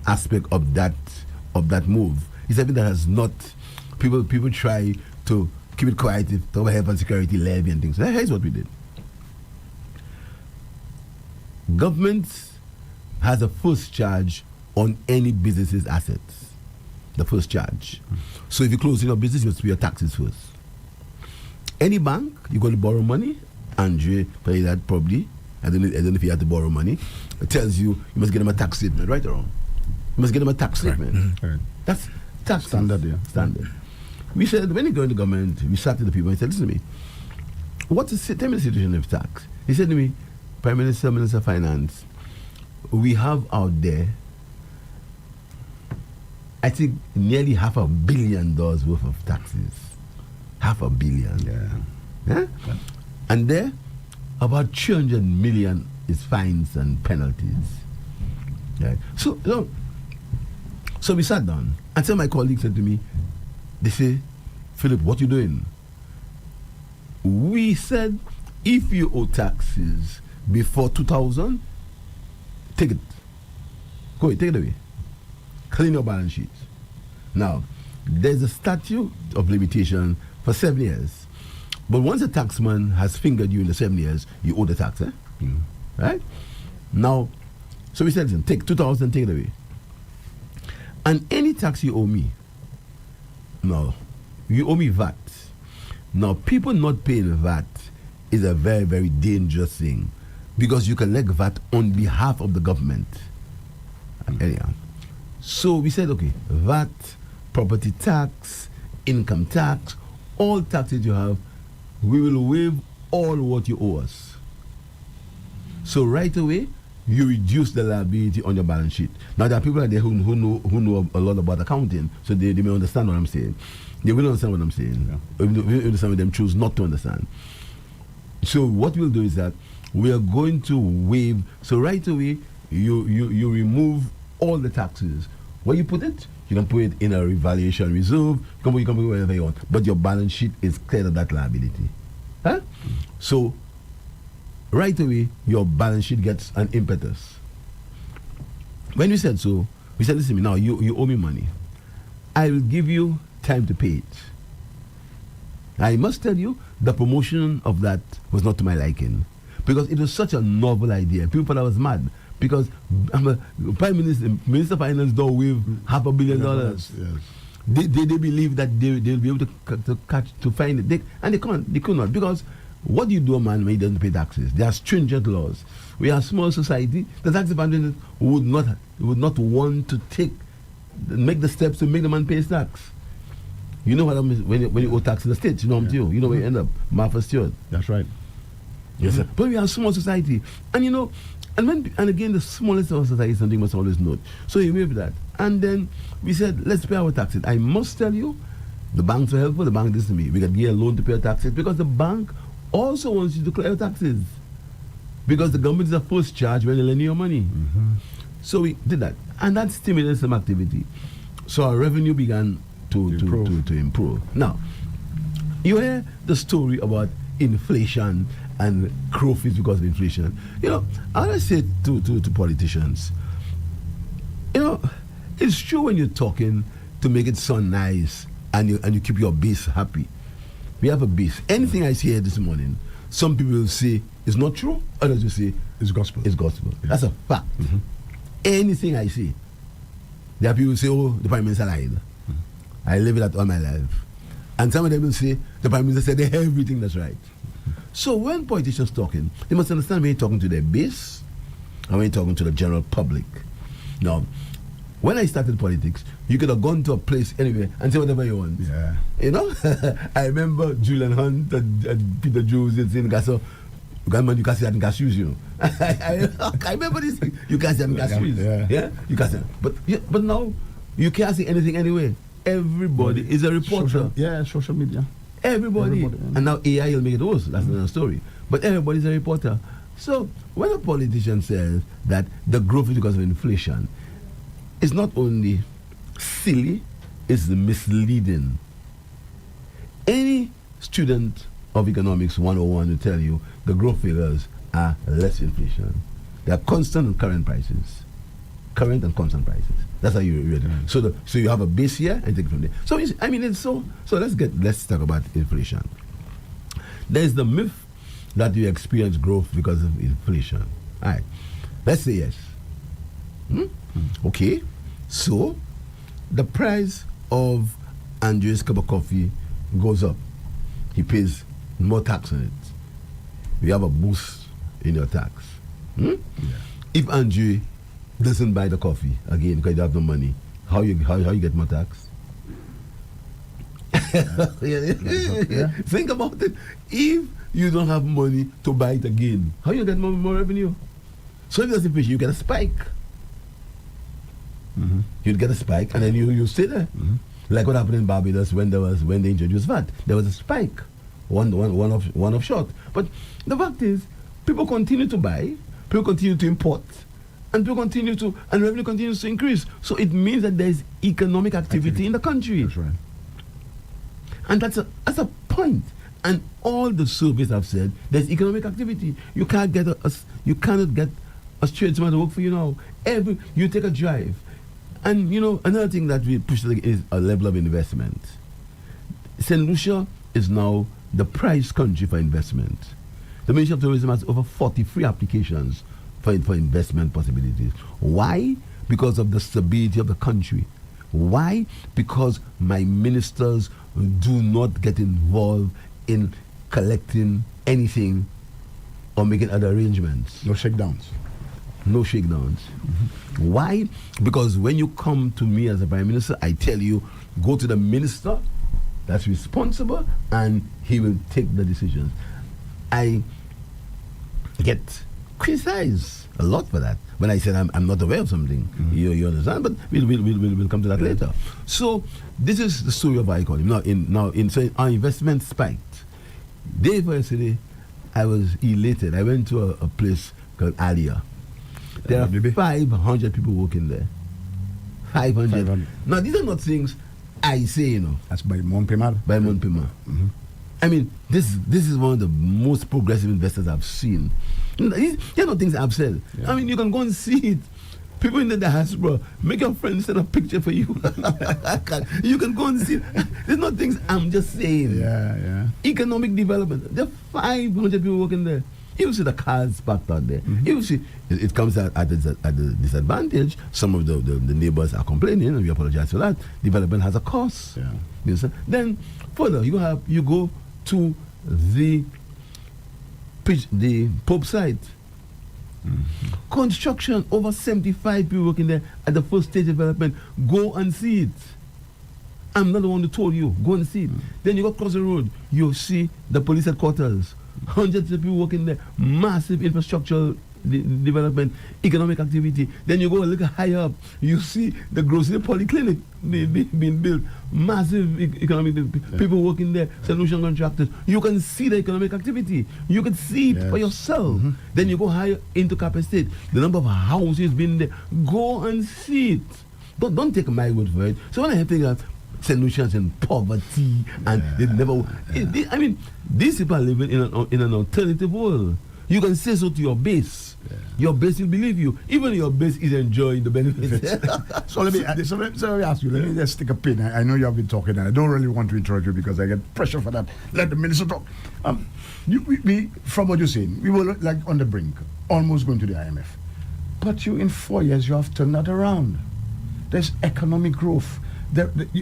aspect of that move. It's something that has not people try to keep it quiet, talk about health and security levy and things. Here's what we did. Government has a first charge on any business's assets. The first charge. So if you close your business, you have to pay your taxes first. Any bank, you're going to borrow money. Andre pay that probably. I don't know if you had to borrow money. It tells you must get them a tax statement, right or wrong? You must get them a tax statement. Right. That's tax standard, yeah. Standard. We said, when you go into government, we sat to the people and said, listen to me, tell me the situation of tax. He said to me, Prime Minister, Minister of Finance, we have out there, I think, nearly $500 million worth of taxes. $500 million. Yeah? And there, about 300 million is fines and penalties. Right? So we sat down, and some of my colleagues said to me, they say, Philip, what you doing? We said, if you owe taxes before 2000, take it. Go ahead, take it away. Clean your balance sheet. Now, there's a statute of limitation for 7 years. But once a taxman has fingered you in the 7 years, you owe the tax, Right? Now, so we said, listen, take 2000, take it away. And any tax you owe me, no, you owe me VAT. Now, people not paying VAT is a very, very dangerous thing because you collect VAT on behalf of the government. Anyhow, so we said, okay, VAT, property tax, income tax, all taxes you have, we will waive all what you owe us. So right away, you reduce the liability on your balance sheet. Now there are people out there who know a lot about accounting, so they may understand what I'm saying. They will understand what I'm saying. Yeah. Even some of them choose not to understand. So what we'll do is that we are going to waive. So right away, you remove all the taxes. Where you put it, you can put it in a revaluation reserve. You can put it wherever you want. But your balance sheet is clear of that liability. Huh? So right away, your balance sheet gets an impetus. When we said so, we said, listen, now you owe me money. I will give you time to pay it. I must tell you, the promotion of that was not to my liking because it was such a novel idea. People thought I was mad because I'm a Prime Minister, Minister of Finance don't waive $500 million. Yes. They believe that they'll be able to find it. And they could not because what do you do a man when he doesn't pay taxes? There are stringent laws. We are a small society. The tax department would not want to make the steps to make the man pay his tax. You know what I mean when you owe tax in the States, you know what I'm doing. You know where you end up. Martha Stewart. That's right. Yes, sir. But we are a small society. And you know, and again the smallest of society is something must always note. So he waived that. And then we said, let's pay our taxes. I must tell you, the banks are helpful, the bank listened to me. We can get a loan to pay our taxes because the bank also wants you to clear your taxes. Because the government is the first charge when they lend you your money. So we did that. And that stimulated some activity. So our revenue began to improve. Now, you hear the story about inflation and growth is because of inflation. You know, I always say to politicians, you know, it's true when you're talking to make it sound nice and you keep your base happy. We have a base. Anything I say here this morning, some people will say it's not true, others will say it's gospel. It's gospel. Yeah. That's a fact. Anything I say, there are people who say, oh, the Prime Minister lied. I live it all my life. And some of them will say, the Prime Minister said everything that's right. So when politicians talking, they must understand when you're talking to their base and when you're talking to the general public. Now, when I started politics, you could have gone to a place anywhere and say whatever you want. Yeah. You know? I remember Julian Hunt and Peter Jones in Gasso. Man, you can't say that in gas shoes, you know. I remember this. You can't say that in gas shoes. Yeah? You can't say that. But now, you can't say anything anyway. Everybody is a reporter. Social media. Everybody. And now AI will make it worse. That's another story. But everybody's a reporter. So, when a politician says that the growth is because of inflation, it's not only silly, it's misleading. Any student of economics 101 will tell you the growth figures are less inflation. They are constant and current prices. current and constant prices. That's how you read it. So you have a base here and take it from there. So it's so let's talk about inflation. There's the myth that you experience growth because of inflation. All right. Let's say yes. Okay. So the price of Andre's cup of coffee goes up. He pays more tax on it. You have a boost in your tax. Yeah. If Andre doesn't buy the coffee again because you have no money, how you get more tax? Think about it. If you don't have money to buy it again, how you get more revenue? So if there's inflation, you get a spike. You'd get a spike, and then you stay there. Like what happened in Barbados when they introduced VAT. There was a spike, one off short. But the fact is, people continue to buy, people continue to import, and revenue continues to increase. So it means that there is economic activity in the country. That's right. And that's a point. And all the surveys have said there's economic activity. You cannot get a tradesman to work for you now. You take a drive. And another thing that we push is a level of investment. St. Lucia is now the prize country for investment. The Ministry of Tourism has over 43 applications for investment possibilities. Why? Because of the stability of the country. Why? Because my ministers do not get involved in collecting anything or making other arrangements. No shakedowns. No shakedowns. Why? Because when you come to me as a Prime Minister, I tell you, go to the minister that's responsible and he will take the decisions. I get criticized a lot for that when I said I'm not aware of something. You understand? But we'll come to that later. So this is the story of our economy. Now our investment spiked. Day before yesterday, I was elated. I went to a place called Alia. There are 500 people working there. 500. Now, these are not things I say, That's by Montpellier. I mean, this is one of the most progressive investors I've seen. These are not things I've said. Yeah. I mean, you can go and see it. People in the diaspora, make your friends send a picture for you. You can go and see it. There's not things I'm just saying. Yeah. Economic development. There are 500 people working there. You see the cars parked out there. You see it comes at a disadvantage. Some of the neighbors are complaining, and we apologize for that. Development has a cost. Yeah. You see? Then further, you go to the Pope site. Construction, over 75 people working there at the first stage development. Go and see it. I'm not the one who told you. Go and see it. Then you go across the road, you see the police headquarters. Hundreds of people working there. Massive infrastructural development, economic activity. Then you go a little higher up, you see the grocery polyclinic being built. Massive economic people working there, solution contractors. You can see the economic activity. You can see it for yourself. Then you go higher into Kappa State. The number of houses being there. Go and see it. Don't take my word for it. So when I think of solutions in poverty and they never. I mean, these people are living in an alternative world. You can say so to your base. Your base will believe you. Even your base is enjoying the benefits. So let me ask you. Let me just stick a pin. I know you have been talking, and I don't really want to interrupt you because I get pressure for that. Let the minister talk. From what you're saying, we were like on the brink, almost going to the IMF. But in 4 years, you have turned that around. There's economic growth.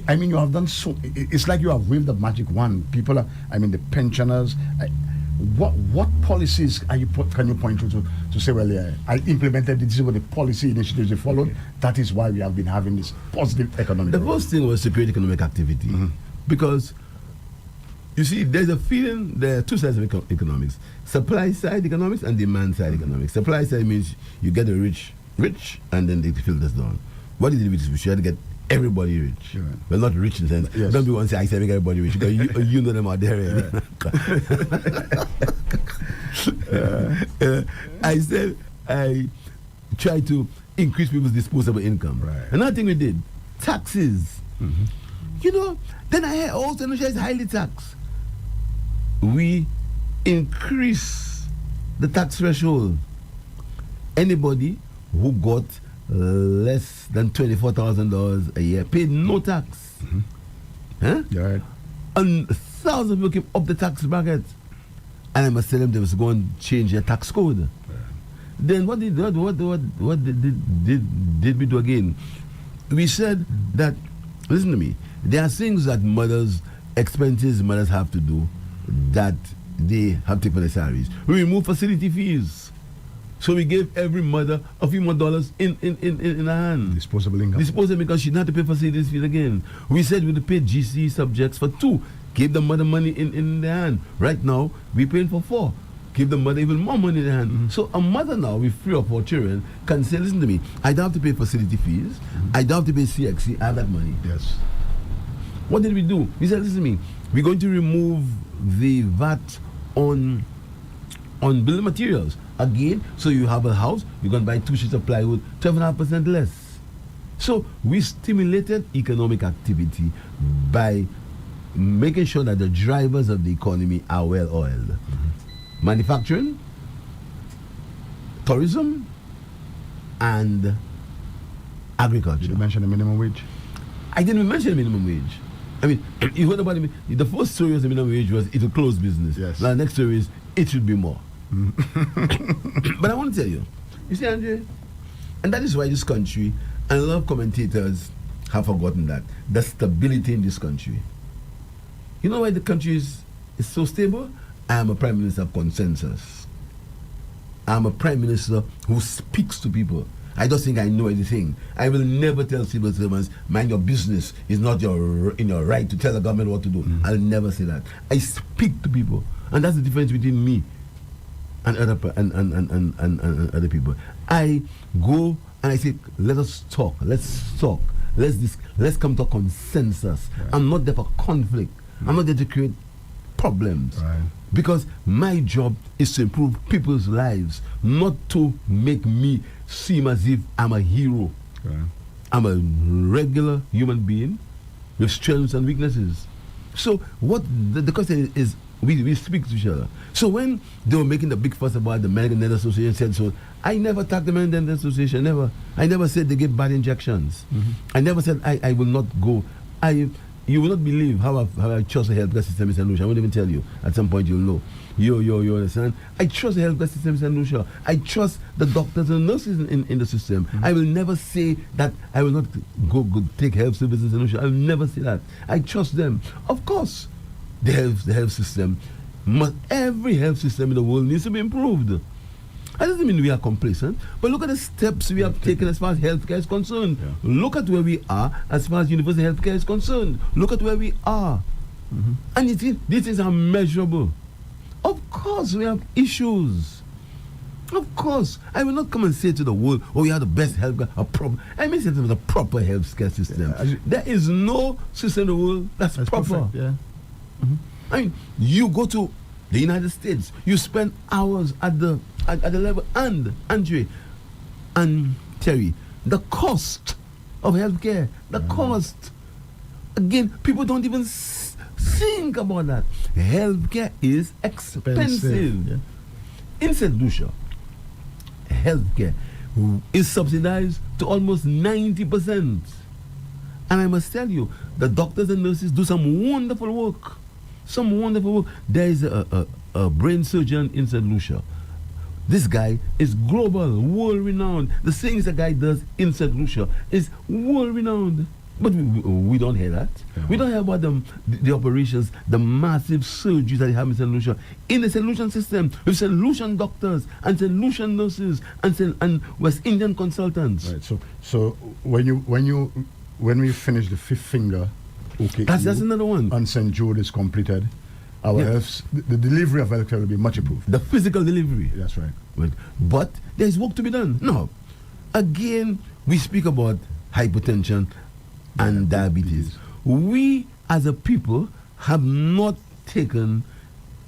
I mean, you have done so. It's like you have waved the magic wand. People are. I mean, the pensioners. What policies can you point to say, well, I implemented this with the policy initiatives they followed. Okay. That is why we have been having this positive economic growth. The first thing was to create economic activity. Because, you see, there's a feeling, there are two sides of economics. Supply side economics and demand side economics. Supply side means you get the rich, and then it filters down. What is the rich? We should get everybody rich. Sure. Well, not rich in the sense. Yes. Don't be one say I said make everybody rich because you know them out there. I said I try to increase people's disposable income. Right. Another thing we did, taxes. Then I heard also Indonesia is highly taxed. We increase the tax threshold. Anybody who got less than $24,000 a year paid no tax. Huh? You're right. And thousands of people came up the tax bracket. And I must tell them they was going to change their tax code. Then what did we do again? We said that, listen to me, there are things that expenses mothers have to do that they have to pay for their salaries. We removed facility fees. So we gave every mother a few more dollars in her hand. Disposable income. Disposable, because she didn't have to pay facilities fees again. We said we would pay GC subjects for 2. Give the mother money in their hand. Right now, we're paying for 4. Give the mother even more money in their hand. So a mother now with 3 or 4 children can say, listen to me, I don't have to pay facility fees. I don't have to pay CXC. I have that money. Yes. What did we do? We said, listen to me, we're going to remove the VAT on building materials. Again, so you have a house, you're going to buy 2 sheets of plywood, 12.5% less. So we stimulated economic activity by making sure that the drivers of the economy are well oiled. Manufacturing, tourism, and agriculture. Did you mention the minimum wage? I didn't even mention the minimum wage. I mean, you heard about the first story was the minimum wage was it will close business. Yes. Now the next story is it should be more. But I want to tell you, see, Andre, and that is why this country, and a lot of commentators have forgotten that, the stability in this country. You know why the country is so stable? I am a prime minister of consensus. I am a prime minister who speaks to people. I don't think I know anything. I will never tell civil servants, mind your business. It's not in your right to tell the government what to do. I'll never say that. I speak to people. And that's the difference between me and other people. I go and I say, let us talk. Let's talk. Let's come to a consensus. Right. I'm not there for conflict. I'm not there to create problems. Right. Because my job is to improve people's lives, not to make me seem as if I'm a hero. Right. I'm a regular human being with strengths and weaknesses. So what the question is, we speak to each other. So when they were making the big fuss about the American Dental Association said so, I never attacked the American Dental Association, never. I never said they give bad injections. I never said I will not go. You will not believe how I trust the healthcare system in St. Lucia. I won't even tell you. At some point you'll know. You understand? I trust the healthcare system in St. Lucia. I trust the doctors and nurses in the system. I will never say that I will not go take health services in St. Lucia. I will never say that. I trust them. Of course, the health system, every health system in the world needs to be improved. That doesn't mean we are complacent, but look at the steps we have taken as far as healthcare is concerned. Yeah. Look at where we are as far as universal healthcare is concerned. Look at where we are. And this is unmeasurable. Of course, we have issues. Of course. I will not come and say to the world, oh, we have the best healthcare. I may say to them, a proper healthcare system. Yeah, there is no system in the world that's proper. Perfect, yeah. I mean, you go to the United States, you spend hours at the level, and Andre and Terry, the cost of healthcare, the cost. Again, people don't even think about that. Healthcare is expensive. Yeah. In St. Lucia, healthcare is subsidized to almost 90%. And I must tell you, the doctors and nurses do some wonderful work. There is a brain surgeon in St. Lucia. This guy is global, world-renowned. The things the guy does in St. Lucia is world-renowned. But we don't hear that. Yeah. We don't hear about the operations, the massive surgeries that they have in St. Lucia. In the St. Lucian system, with St. Lucian doctors and St. Lucian nurses and West Indian consultants. Right. So when we finish the fifth finger, okay, that's another one. And St. Jude is completed, our health, the delivery of healthcare will be much improved. The physical delivery. That's right. But there's work to be done. No. Again, we speak about hypertension and diabetes. We as a people have not taken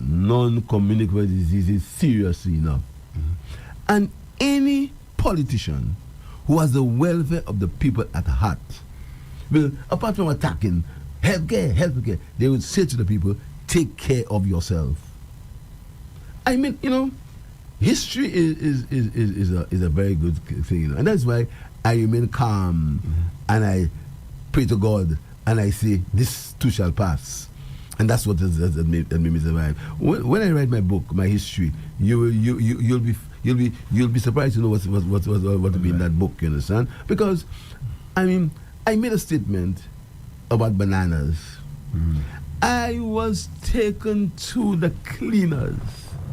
non-communicable diseases seriously enough. And any politician who has the welfare of the people at heart will, apart from attacking healthcare, they would say to the people, take care of yourself. I mean, history is a very good thing, and that's why I remain calm and I pray to God and I say, this too shall pass. And that's what has made me survive. When I write my book, my history, you'll be surprised to know what will be in that book. You understand? Because, I mean, I made a statement about bananas. I was taken to the cleaners.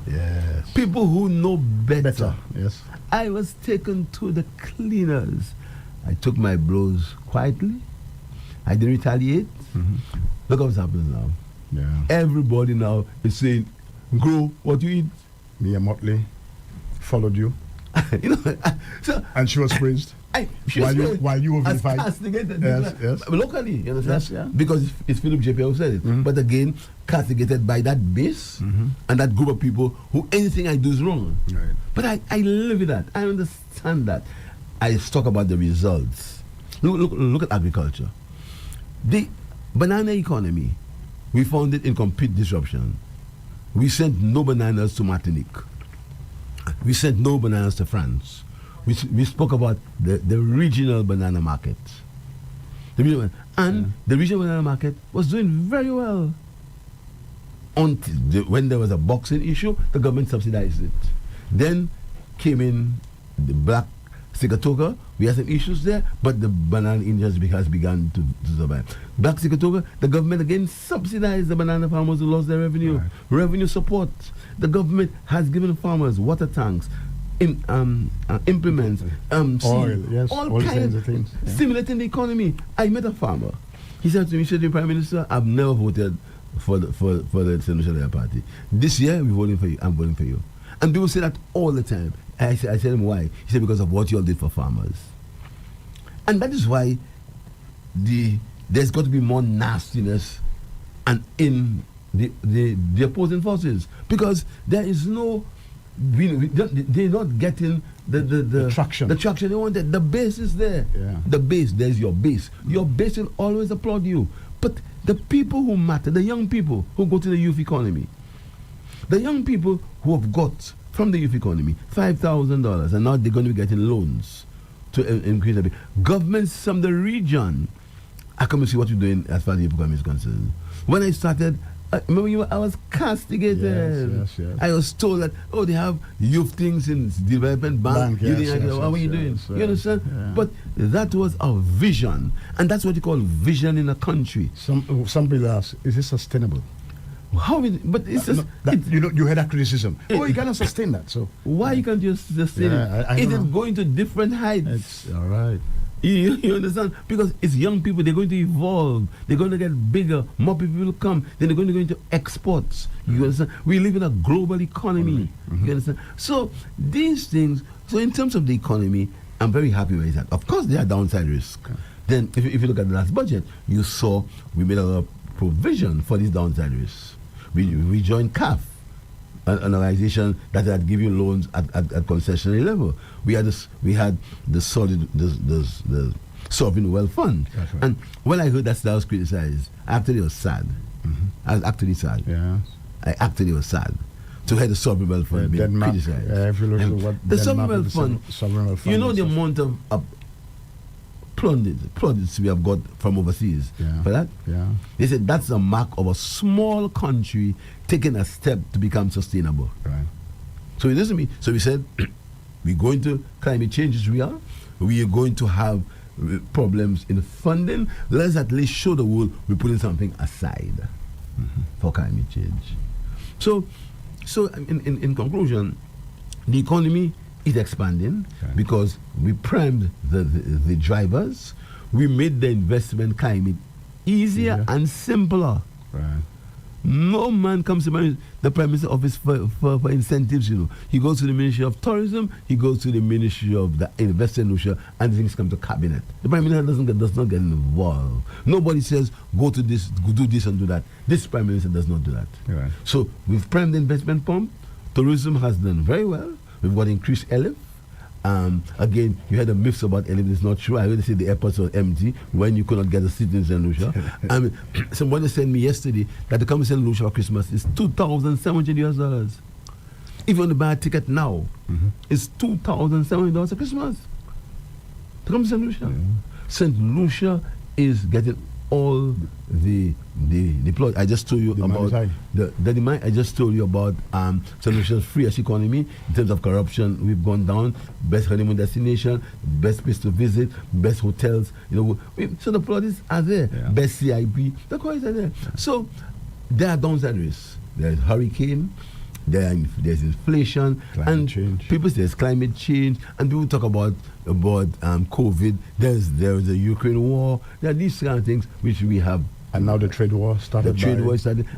Yes. People who know better. Yes. I was taken to the cleaners. I took my blows quietly. I didn't retaliate. Look what's happening now. Yeah. Everybody now is saying, grow what you eat. Mia Motley followed you. You know, so And she was praised. While you were as vilified. castigated Yes. locally, you understand? Yes, yeah. Because it's Philip J. who said it. But again, castigated by that base and that group of people who anything I do is wrong. Right. But I live with that. I understand that. I talk about the results. Look at agriculture. The banana economy, we found it in complete disruption. We sent no bananas to Martinique. We sent no bananas to France. We spoke about the regional banana market. The regional banana market was doing very well. Until when there was a boxing issue, the government subsidized it. Then came in the black Sigatoka. We had some issues there, but the banana industry has begun to survive. Black Sigatoka, the government again subsidized the banana farmers who lost their revenue. Right. Revenue support. The government has given farmers water tanks, implements, Oil, seed, yes, all kinds of things, stimulating the economy. I met a farmer. He said to me, Mr. Prime Minister, I've never voted for the Senatorial Party. This year, we're voting for you. I'm voting for you. And people say that all the time. I said him, why? He said, because of what you all did for farmers. And that is why there's got to be more nastiness and in the opposing forces. Because there is no, they're not getting the traction. The traction they wanted. The base is there. Yeah. The base, there's your base. Your base will always applaud you. But the people who matter, the young people who go to the youth economy, the young people who have got from the youth economy $5,000 and now they're going to be getting loans to increase the governments from the region. I come and see what you're doing as far as the youth economy is concerned. When I started, remember I was castigated. Yes. I was told that, they have youth things in development bank. How are you doing? You understand? Yeah. But that was our vision. And that's what you call vision in a country. Some people ask, is it sustainable? But it's just, you had that criticism. You cannot sustain that. So why can't you sustain it? It is going to different heights. It's all right. You understand? Because it's young people, they're going to evolve, they're going to get bigger, more people will come, then they're going to go into exports. You understand? We live in a global economy. You understand? So these things, so in terms of the economy, I'm very happy where it's at. Of course, there are downside risks. Then if you look at the last budget, you saw we made a lot of provision for these downside risks. We joined CAF, an organization that had given loans at concessionary level. We had the sovereign wealth fund. Right. And when I heard that was criticized, I actually was sad. I was actually sad. Yeah. I actually was sad to hear the sovereign wealth fund being Denmark, criticized. if you look at what the Denmark sovereign wealth fund, you know the amount of plaudits we have got from overseas for that. Yeah. They said that's a mark of a small country taking a step to become sustainable. Right. So it doesn't mean. So we said we're going to climate change is real. We are going to have problems in funding. Let's at least show the world we're putting something aside for climate change. So in conclusion, the economy is expanding because we primed the drivers. We made the investment climate easier and simpler. Right. No man comes to the Prime Minister's office for incentives, He goes to the Ministry of Tourism, he goes to the Ministry of the Investment, and things come to Cabinet. The Prime Minister does not get involved. Nobody says, go to this, do this and do that. This Prime Minister does not do that. Right. So we've primed the investment pump. Tourism has done very well. We've got increased ELIF. Again, you had the myths about ELIF. It's not true. I heard they say the airports were empty when you could not get a seat in St. Lucia. Somebody sent me yesterday that the coming to St. Lucia for Christmas is $2,700. If you want to buy a ticket now, it's $2,700 for Christmas. to come to St. Lucia. St. Lucia is getting all the plot. I just told you about the demand. I just told you about St. Lucia's free-ish economy in terms of corruption. We've gone down. Best honeymoon destination, best place to visit, best hotels. So the plots are there. Yeah. Best CIP. The coins are there. Yeah. So there are downside risks. There's hurricane. There's inflation, climate change. People say there's climate change, and people talk about COVID. There's a Ukraine war. There are these kind of things which we have. And now the trade war started.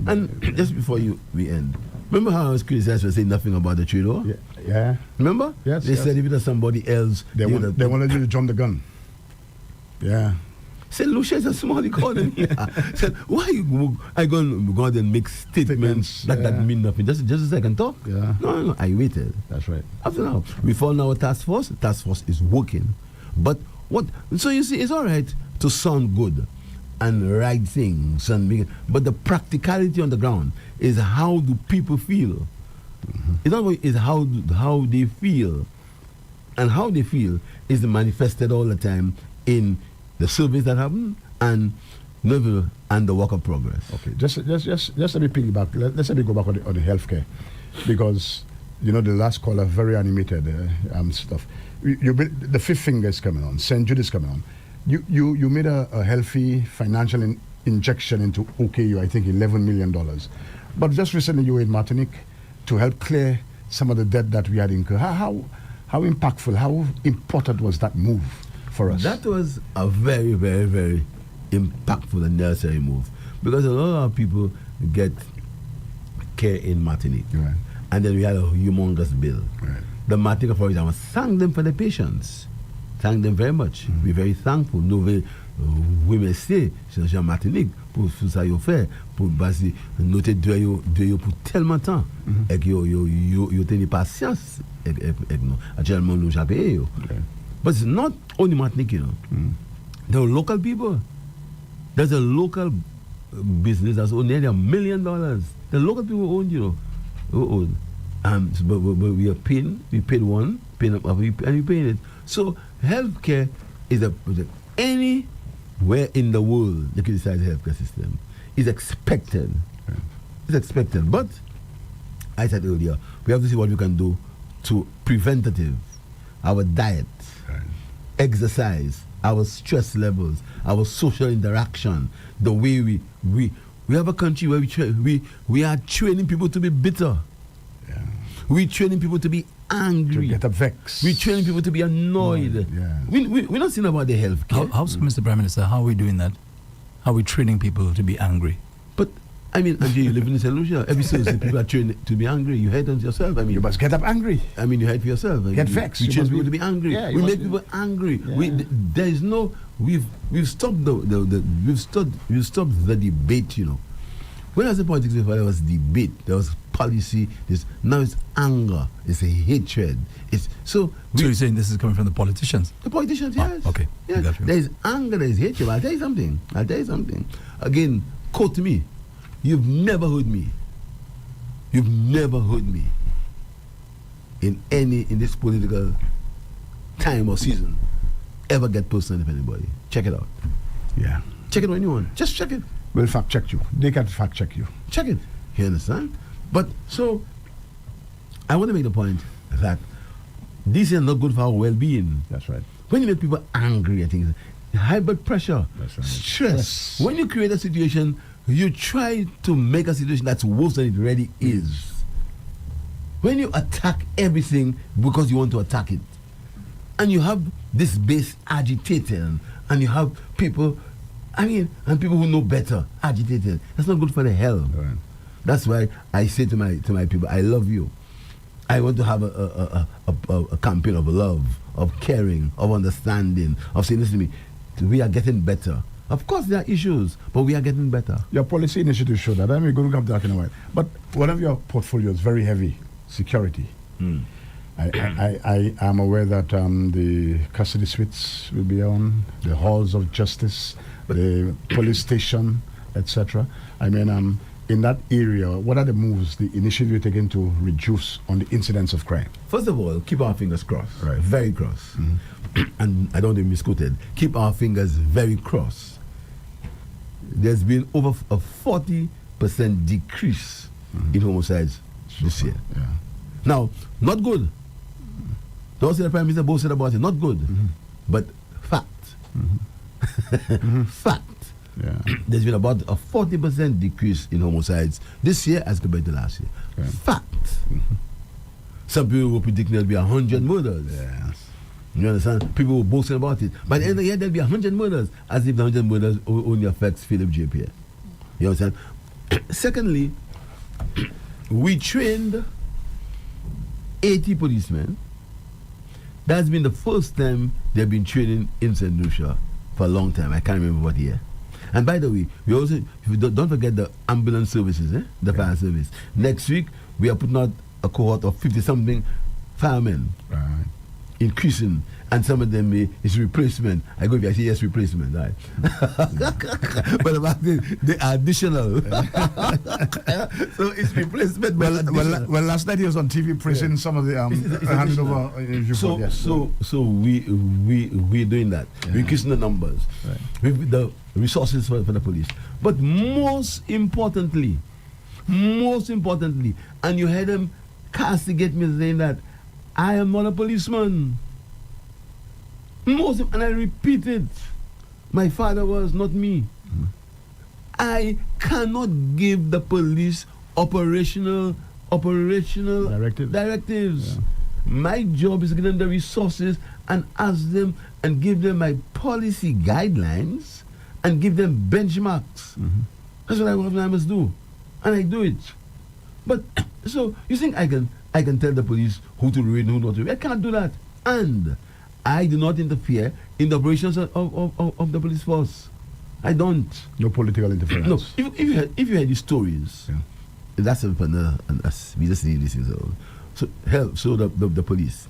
And just before we end, remember how I was criticized for saying nothing about the trade war? Yeah. Remember? Yes. They said if it was somebody else, they wanted you to jump the gun. Yeah. St. Lucia is a small economy. Said, why I go out and make statements that mean nothing? Just a second talk? Yeah. No, I waited. That's right. After now, we found our task force. The task force is working. But so you see, it's all right to sound good and write things, but the practicality on the ground is how do people feel? It's not it's how they feel. And how they feel is manifested all the time in the surveys that happen and the work of progress. Okay, just let me piggyback. Let's let me go back on the healthcare, because the last caller very animated stuff. The fifth finger is coming on. St. Jude is coming on. You made a healthy financial injection into OKU. I think $11 million, but just recently you were in Martinique to help clear some of the debt that we had incurred. How impactful? How important was that move for us? That was a very, very, very impactful and necessary move, because a lot of people get care in Martinique, right, and then we had a humongous bill. Right. The Martinique, for example, thank them for the patience. Thank them very much. We're very thankful. We may say, c'est Martinique, pour ça yo fait, pour basi noter de yo pour tellement temps, et que yo tenez patience, actuellement nous j'ai payé yo. But it's not only Martinique, There are local people. There's a local business that's owned nearly $1 million. The local people who own, but we are paying. We paid one, and we paid it. So healthcare is anywhere in the world you criticize the healthcare system is expected. Right. It's expected. But I said earlier, we have to see what we can do to preventative, our diet, right, exercise, our stress levels, our social interaction, the way we have a country where we are training people to be bitter. Yeah. We're training people to be angry. To get vexed. We're training people to be annoyed. Yeah. We're not saying about the health care. How, Mr. Prime Minister, how are we doing that? How are we training people to be angry? But I mean, Andrew, you live in St. Lucia. Every Thursday, people are trained to be angry. You hate on yourself. I mean, you must get up angry. I mean, you hate for yourself. Get vexed. We train people to be angry. Yeah, we make people angry. Yeah. There is no. We've stopped we've stopped the debate. When I was in politics before, there was debate, there was policy. Now it's anger. It's a hatred. So you're saying this is coming from the politicians? The politicians, yes. Okay. Yes. There is anger. There is hatred. But I'll tell you something. Again, quote me. You've never heard me in this political time or season ever get personal with anybody. Check it out. Yeah. Check it when you want. Just check it. We'll fact check you. They can fact check you. Check it. You understand? But so I want to make the point that this is not good for our well-being. That's right. When you make people angry at things, high blood pressure, that's right, stress. When you create a situation, you try to make a situation that's worse than it really is. When you attack everything because you want to attack it, and you have this base agitated, and you have people, and people who know better agitated, that's not good for the health. Right. That's why I say to my people, I love you. I want to have a campaign of love, of caring, of understanding, of saying, listen to me, we are getting better. Of course, there are issues, but we are getting better. Your policy initiatives show that. We're going to come to that in a while. But one of your portfolios is very heavy, security. I am aware that the custody suites will be on, the halls of justice, the police station, etc. in that area, what are the moves, the initiative you're taking to reduce on the incidence of crime? First of all, keep our fingers crossed. Right. Very crossed. And I don't want to misquoted. Keep our fingers very crossed. There's been over a 40% decrease in homicides this year. Yeah. Now, not good. Don't say the Prime Minister both said about it. Not good. But fact. Fact. Yeah. There's been about a 40% decrease in homicides this year as compared to last year. Okay. Fact. Some people will predict there'll be 100 murders. Yes. You understand? People were boasting about it. By the end of the year, there'll be 100 murders, as if the 100 murders only affects Philip J. Pierre. You understand? Secondly, we trained 80 policemen. That's been the first time they've been training in St. Lucia for a long time. I can't remember what year. And by the way, we also don't forget the ambulance services, the fire service. Next week, we are putting out a cohort of 50-something firemen. Right. Increasing, and some of them is replacement. I go if I say yes, replacement, right? But about the additional. So it's replacement. Well, last night he was on TV praising some of the handing over. So we're doing that. Yeah. We're increasing the numbers, with the resources for the police. But most importantly, and you heard them castigate me saying that I am not a policeman. And I repeat it. My father was, not me. I cannot give the police operational directives. Yeah. My job is to give them the resources and ask them and give them my policy guidelines and give them benchmarks. That's what I must do. And I do it. But so you think I can tell the police who to read and who not to read? I can't do that. And I do not interfere in the operations of the police force. I don't. No political interference. No. If you had these stories, that's a we just need this. So help. So the police,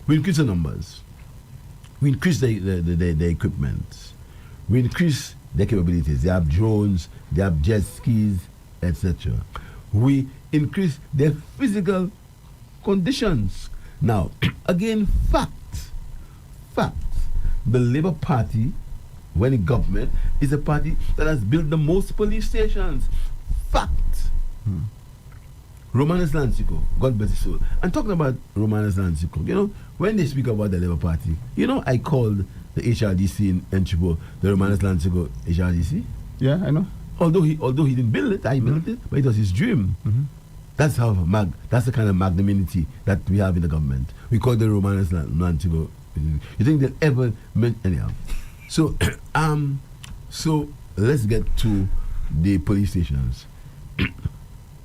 we increase the numbers. We increase the equipment. We increase their capabilities. They have drones. They have jet skis, etc. We increase their physical conditions. Now, again, fact. The Labour Party, when in government, is a party that has built the most police stations. Fact. Romanus Lancico, God bless his soul. And talking about Romanus Lancico, when they speak about the Labour Party, I called the HRDC in Enchibo the Romanus Lancico HRDC. Yeah, I know. Although he didn't build it, I built it, but it was his dream. That's how that's the kind of magnanimity that we have in the government. We call the Romanus Lancico. You think they'll ever anyhow? So so let's get to the police stations.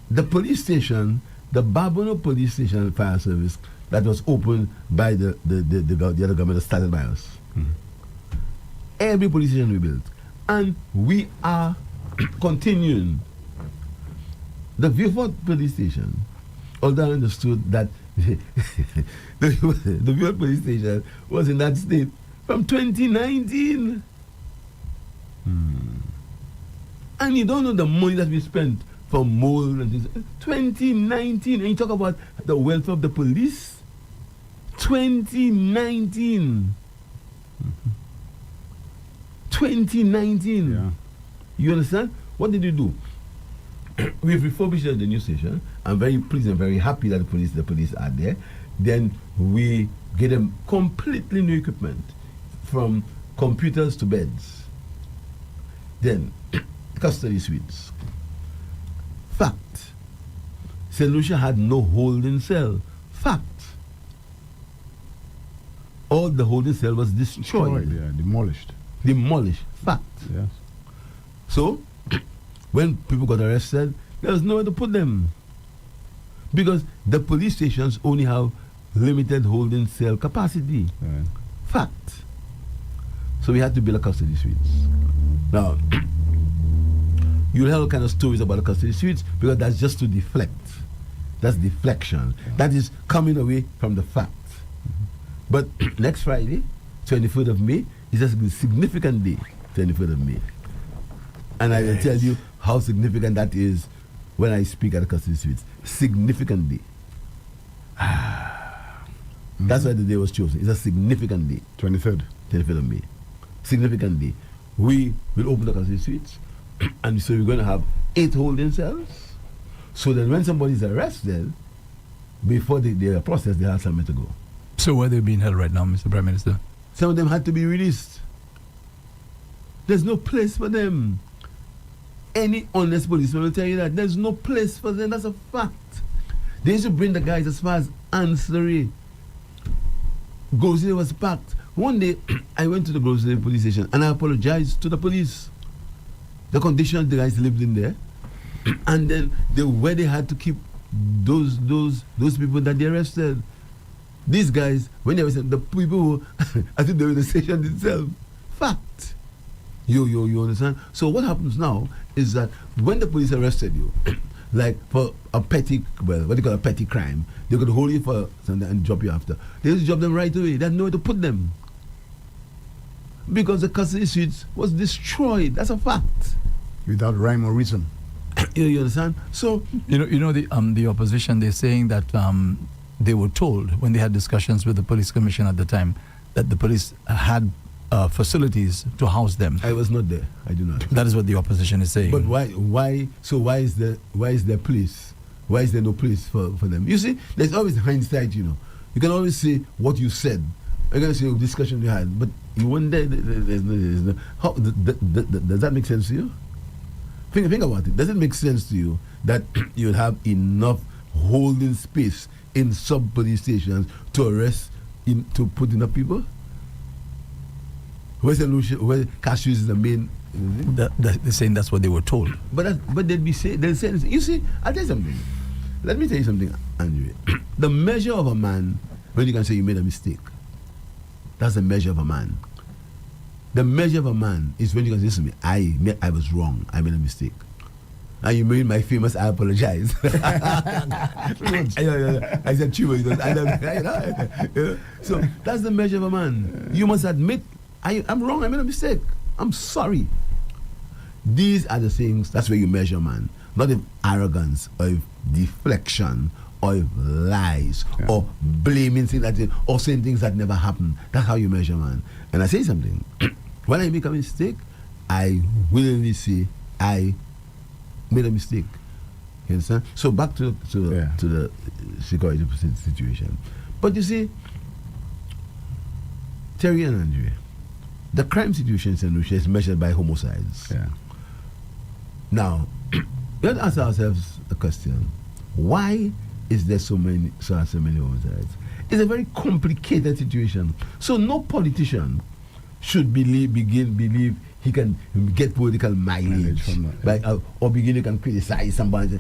The police station, the Barbono Police Station Fire Service, that was opened by the other government that started by us. Every police station we built, and we are continuing. The Viewfort Police Station, although I understood that the Viewfort Police Station was in that state from 2019. And you don't know the money that we spent for mold and things. 2019, and you talk about the welfare of the police. 2019. 2019. Yeah. You understand? What did you do? We've refurbished the new station. I'm very pleased and very happy that the police are there. Then we get them completely new equipment, from computers to beds. Then custody suites. Fact. St. Lucia had no holding cell. Fact. All the holding cell was destroyed. Yeah, demolished. Demolished. Fact. Yes. So, when people got arrested, there was nowhere to put them. Because the police stations only have limited holding cell capacity. Right. Fact. So we had to build a custody suites. Now, you'll hear all kind of stories about the custody suites because that's just to deflect. That's deflection. Yeah. That is coming away from the fact. But next Friday, 23rd of May, is a significant day, 23rd of May. And I will tell you how significant that is when I speak at the custody suites. Significantly. That's why the day was chosen. It's a significant day. 23rd. 23rd of May. Significantly. We will open the custody suites, and so we're going to have 8 holding cells. So that when somebody is arrested, before they are processed, they have somewhere to go. So where are they being held right now, Mr. Prime Minister? Some of them had to be released. There's no place for them. Any honest policeman will tell you that. There's no place for them. That's a fact. They used to bring the guys as far as Ansari. Grocery was packed. One day, I went to the Grocery police station and I apologized to the police. The conditions the guys lived in there. And then the way they had to keep those people that they arrested. These guys, when they arrested, the people who, I think they were in the station itself. Fact. You understand? So what happens now is that when the police arrested you, like for a petty, well, what they call a petty crime, they could hold you for something and drop you after. They just drop them right away. They had nowhere to put them. Because the custody suites was destroyed. That's a fact. Without rhyme or reason. You understand? So You know the opposition, they're saying that they were told when they had discussions with the police commission at the time that the police had facilities to house them. I was not there. I do not. That is what the opposition is saying. But why? So why is there police? Why is there no police for them? You see, there's always hindsight. You can always say what you said. You're going to say discussion you had, but you weren't there. There's no. How does that make sense to you? Think about it. Does it make sense to you that you'll have enough holding space in sub police stations to arrest to put enough people? Where cashews is the main. They're saying that's what they were told. But they'll say, you see, I'll tell you something. Let me tell you something, Andrew. The measure of a man, when you can say you made a mistake, that's the measure of a man. The measure of a man is when you can say to me, I was wrong, I made a mistake. And you made my famous I apologize. I said true. So that's the measure of a man. You must admit, I'm wrong, I made a mistake. I'm sorry. These are the things, that's where you measure man. Not if arrogance or if deflection or if lies or blaming things that or saying things that never happened. That's how you measure man. And I say something. When I make a mistake, I willingly say I made a mistake. You understand? So back to the security situation. But you see, Terry and Andrea, the crime situation in St. Lucia is measured by homicides. Yeah. Now, we have to ask ourselves the question: why is there so many homicides? It's a very complicated situation. So no politician should believe he can get political mileage or begin to criticize somebody.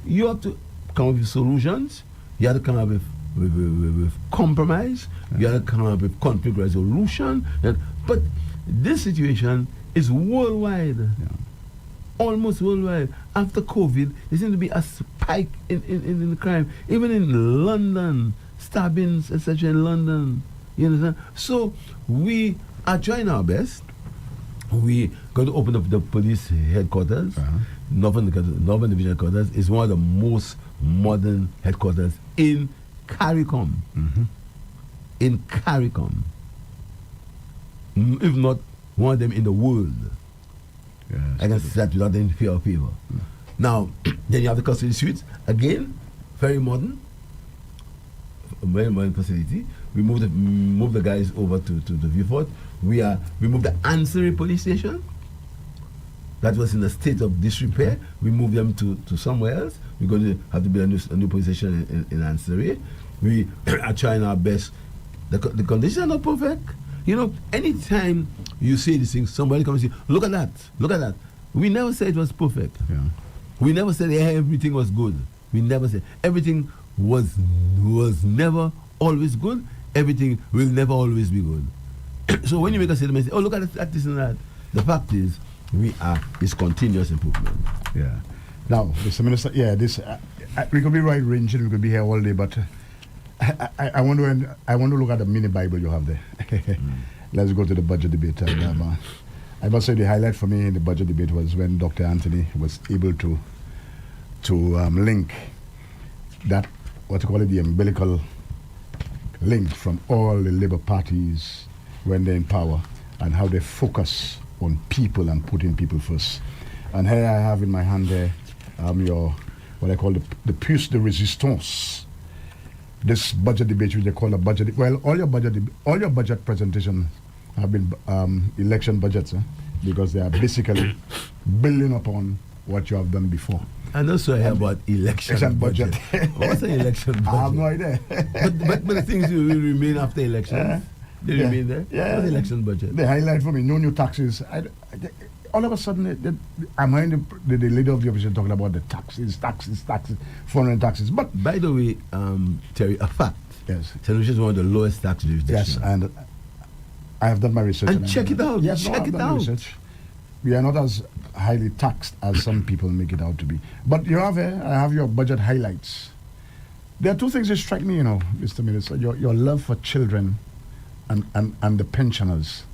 You have to come up with solutions. You have to come up with compromise. You have to come up with conflict resolution. But this situation is worldwide. Yeah. Almost worldwide. After COVID, there seems to be a spike in the crime. Even in London, stabbings, etc. in London. You understand? So we are trying our best. We going to open up the police headquarters. Northern Division headquarters is one of the most modern headquarters in CARICOM. In CARICOM. If not one of them in the world. Yes. I can say that without any fear or favor. Now, then you have the custody suites. Again, very modern facility. We move the guys over to the Viewfort. We moved the Ansari police station. That was in a state of disrepair. We moved them to somewhere else. We're going to have to build a new police station in Ansari. We are trying our best. The conditions are not perfect. Anytime you say these things, somebody comes and says, look at that. We never said it was perfect. Yeah. We never said everything was good. We never said everything was never always good. Everything will never always be good. So when you make a statement, say, look at this and that. The fact is, it's continuous improvement. Yeah. Now, Mr. Minister, this we could be right ranging, we could be here all day, but I want to look at the mini Bible you have there. Let's go to the budget debate. I must say the highlight for me in the budget debate was when Dr. Anthony was able to link that, what you call it, the umbilical link from all the Labour parties when they're in power, and how they focus on people and putting people first. And here I have in my hand there your, what I call the pièce de résistance. This budget debate, which they call a budget, well, all your budget presentations have been election budgets, because they are basically building upon what you have done before. And also I hear about election budget. What's an election budget? I have no idea. but the things will remain after elections. They remain there. Yeah. What's the election budget? The highlight for me, no new taxes. All of a sudden, I'm hearing the leader of the opposition talking about the taxes, foreign taxes. But by the way, Terry, a fact. Yes. St. Lucia is one of the lowest tax jurisdictions. Yes, and I have done my research. And check it out. Yes, check it out. Research. We are not as highly taxed as some people make it out to be. But I have your budget highlights. There are two things that strike me, Mr. Minister. Your love for children and the pensioners.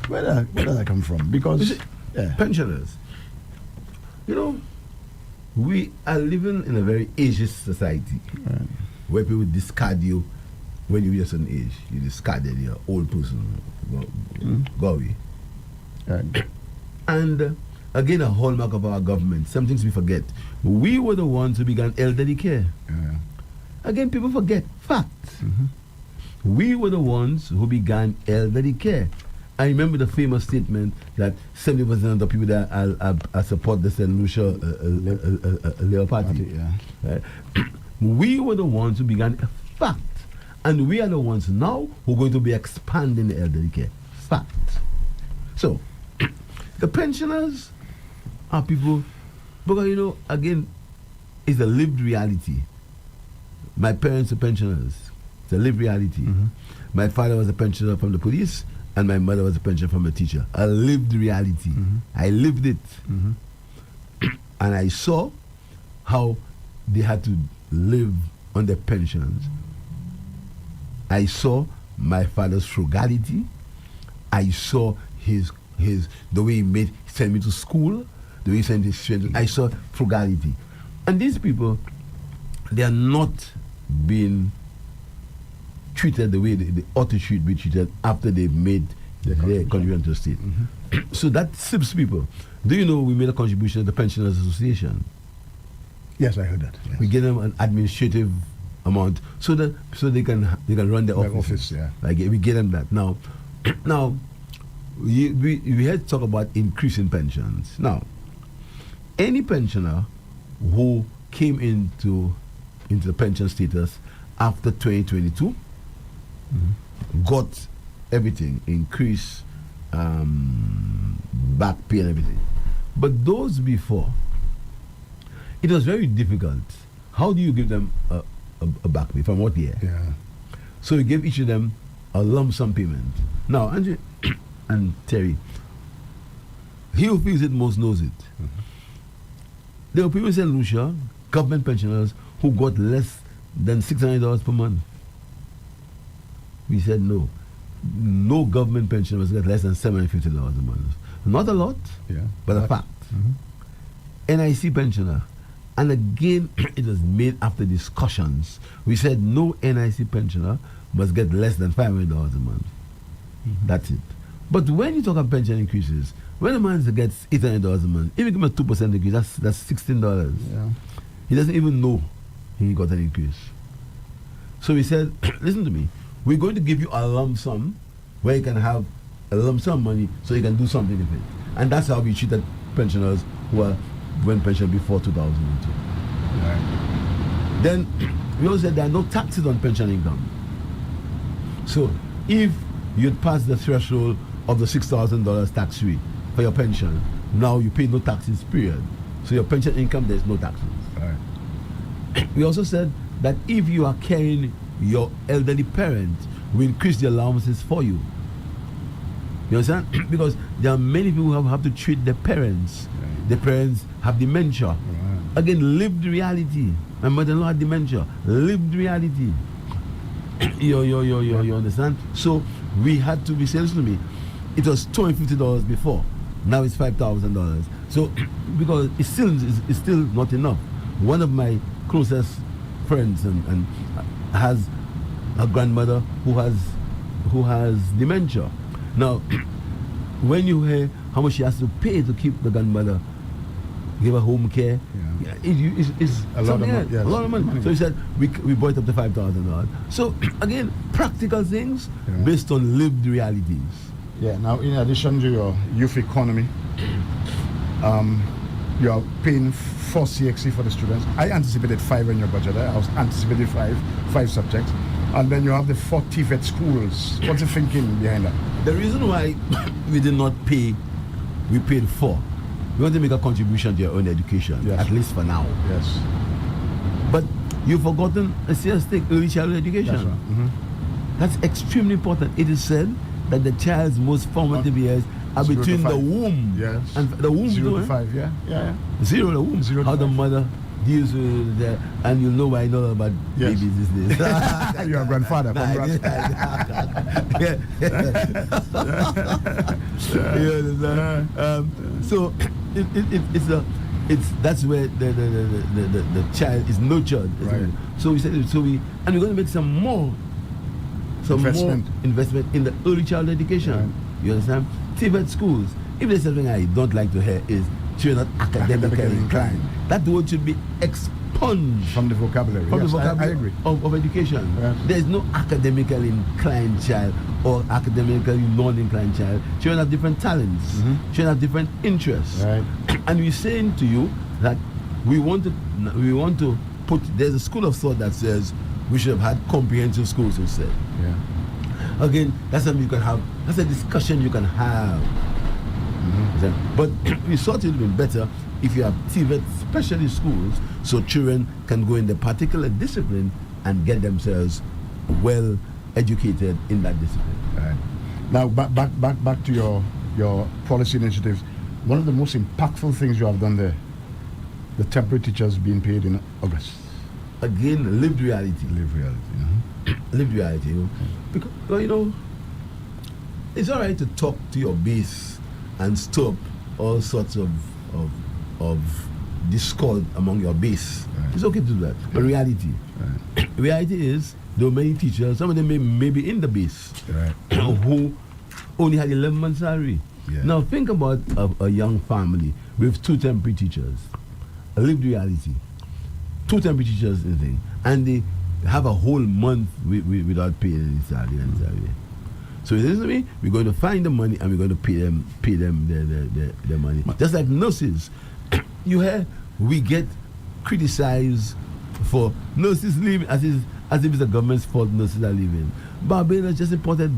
Where does that come from? Because pensioners, we are living in a very ageist society, where people discard you when you reach a certain age. You discarded, you're an old person. Go away. And again, a hallmark of our government, some things we forget. We were the ones who began elderly care. Again, people forget. Fact. We were the ones who began elderly care. I remember the famous statement that 70% of the people that support the St. Lucia Labour Party. We were the ones who began. Fact. And we are the ones now who are going to be expanding the elderly care. Fact. So, the pensioners are people, because again, it's a lived reality. My parents are pensioners. It's a lived reality. My father was a pensioner from the police, and my mother was a pensioner from a teacher. A lived reality. I lived it. And I saw how they had to live on their pensions. I saw my father's frugality. I saw the way he sent me to school, the way he sent his children. I saw frugality. And these people, they are not being treated the way they ought to be treated after they've made their contribution to the state. So that sips people. Do you know we made a contribution to the Pensioners Association? Yes, I heard that. Yes. We give them an administrative amount so they can run their office. Like we give them that. Now we had to talk about increasing pensions. Now, any pensioner who came into the pension status after 2022 got everything, increase, back pay and everything. But those before, it was very difficult. How do you give them a back pay? From what year? So we gave each of them a lump sum payment. Now, Andrew and Terry, he who feels it most knows it. There were people in St. Lucia, government pensioners, who got less than $600 per month. We said no. No government pensioner must get less than $750 a month. Not a lot, but a fact. NIC pensioner. And again, it was made after discussions. We said no NIC pensioner must get less than $500 a month. That's it. But when you talk about pension increases, when a man gets $800 a month, if you give him a 2% increase, that's $16. He doesn't even know he got an increase. So we said, listen to me, we're going to give you a lump sum where you can have a lump sum money so you can do something with it. And that's how we treated pensioners who went pension before 2002. Then we also said there are no taxes on pension income. So if you'd passed the threshold of the $6,000 tax free for your pension, now you pay no taxes, period. So your pension income, there's no taxes. We also said that if you are carrying your elderly parent, we increase the allowances for you. You understand? Because there are many people who have to treat their parents. Their parents have dementia. Again, lived reality. My mother-in-law had dementia. Lived reality. You understand? So we had to be saying, listen to me, it was $250 before. Now it's $5,000. So because it's still not enough. One of my closest friends and has a grandmother who has dementia. Now, when you hear how much she has to pay to keep the grandmother, give her home care, it's a lot of money. Yes. A lot of money. So he said we brought it up to $5,000. So again, practical things based on lived realities. Yeah. Now, in addition to your youth economy, you are paying 4 CXC for the students. I anticipated 5 in your budget. I was anticipating 5 subjects. And then you have the 4 TVET schools. What's the thinking behind that? The reason why we did not pay, we paid 4. We want to make a contribution to your own education, yes. at least for now. Yes. But you've forgotten a serious thing, early childhood education. That's right. Mm-hmm. That's extremely important. It is said that the child's most formative years are 0 to between the 5. womb Yes. and the womb. 0 too, to 5, yeah. 0 to the womb. 0 to how the 5. mother deals with the, and you'll know why I know about Yes. babies these days. You're a grandfather. Congrats. So that's where the child is nurtured. Right. So we said we're going to make some more investment in the early child education. Right. You understand? TVET schools. If there's something I don't like to hear is children not academically inclined. That word should be expunged From the vocabulary. from Yes, the vocabulary I agree. of education. Yes. There is no academically inclined child or academically non-inclined child. Children have different talents. Mm-hmm. Children have different interests. Right. And we're saying to you that we want to put. There's a school of thought that says we should have had comprehensive schools instead. Yeah. Again, that's something you can have. That's a discussion you can have. Mm-hmm. But we thought it would be better if you have TVET specialist schools so children can go in the particular discipline and get themselves well educated in that discipline. Right. Now, back to your policy initiatives. One of the most impactful things you have done there, the temporary teachers being paid in August. Again, lived reality. Live reality. Lived reality. Because, well, it's all right to talk to your base and stop all sorts of discord among your base. Right. It's okay to do that. But reality. Right. Reality is there are many teachers, some of them may be in the base, Right. who only had 11 months salary. Yeah. Now think about a young family with 2 temporary teachers. A lived reality. 2 temporary teachers in the thing. And they have a whole month without paying any salary. So listen to me, we're going to find the money and we're going to pay them their money. Just like nurses. You hear we get criticized for nurses leaving as if it's the government's fault nurses are leaving. Barbados just imported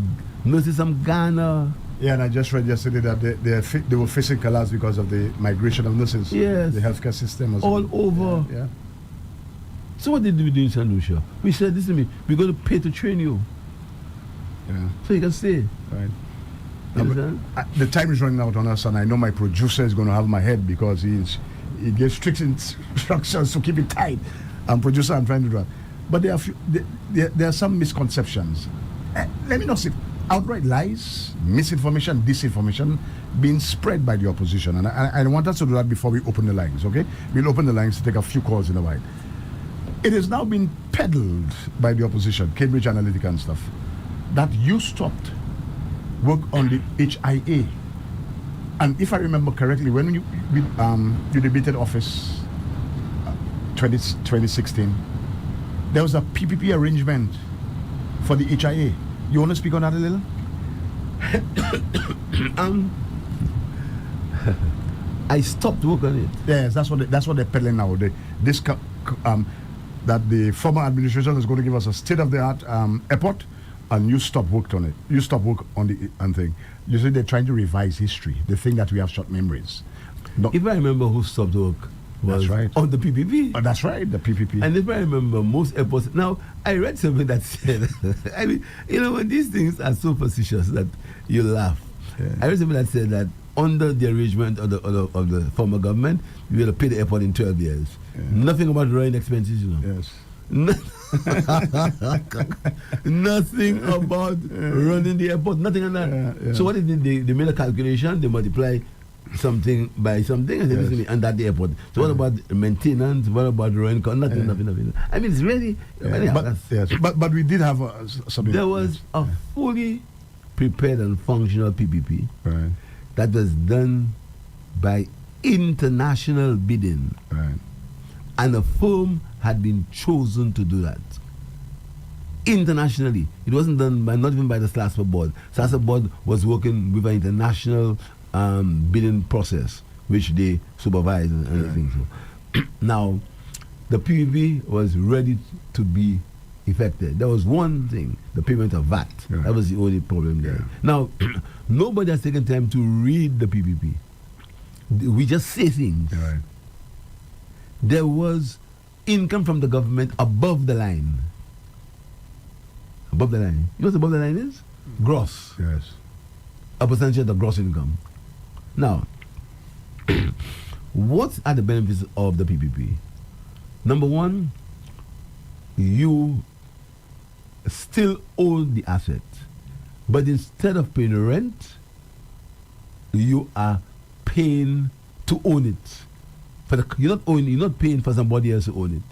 nurses from Ghana. Yeah, and I just read yesterday that they were facing collapse because of the migration of nurses. Yes. The healthcare system. All over. Yeah. So what did we do in St. Lucia? We said, listen to me, we're going to pay to train you. Yeah. So you can stay. Right. You Now, understand? the time is running out on us, and I know my producer is going to have my head because he gives strict instructions to keep it tight. Producer, I'm trying to do that. But there are some misconceptions. Let me not say outright lies, misinformation, disinformation being spread by the opposition. And I want us to do that before we open the lines, okay? We'll open the lines to take a few calls in a while. It has now been peddled by the opposition, Cambridge Analytica and stuff, that you stopped work on the HIA. And if I remember correctly, when you debated office 2016, there was a PPP arrangement for the HIA. You want to speak on that a little? I stopped work on it. Yes, that's what they're peddling now. That the former administration is going to give us a state-of-the-art airport, and you stop work on it. You stop work on the thing. You see, they're trying to revise history. They think that we have short memories. No. If I remember who stopped work was That's right. on the PPP. Oh, that's right, the PPP. And if I remember, most airports. Now, I read something that said, I mean, when these things are so facetious that you laugh. Yeah. I read something that said that under the arrangement of the former government, you will pay the airport in 12 years. Yeah. Nothing about running expenses, Yes. Nothing about running the airport, nothing on that. Yeah. So what they did, they made a calculation, they multiply something by something, and, Yes. listen, and at the airport. So what about maintenance? What about rent? Nothing. I mean, it's really. But we did have something. There was a fully prepared and functional PPP right, that was done by international bidding, right, and a firm had been chosen to do that. Internationally, it wasn't done by, not even by the SLASPA board. SLASPA board was working with an international bidding process, which they supervise and everything. So now, the PPP was ready to be effected. There was one thing: the payment of VAT. Right. That was the only problem there. Yeah. Now, nobody has taken time to read the PPP. We just say things. right. There was income from the government above the line. Above the line. You know what above the line is? Gross. Yes. A percentage of the gross income. Now, what are the benefits of the PPP? Number one, you still own the asset, but instead of paying rent, you are paying to own it. You're not paying for somebody else to own it.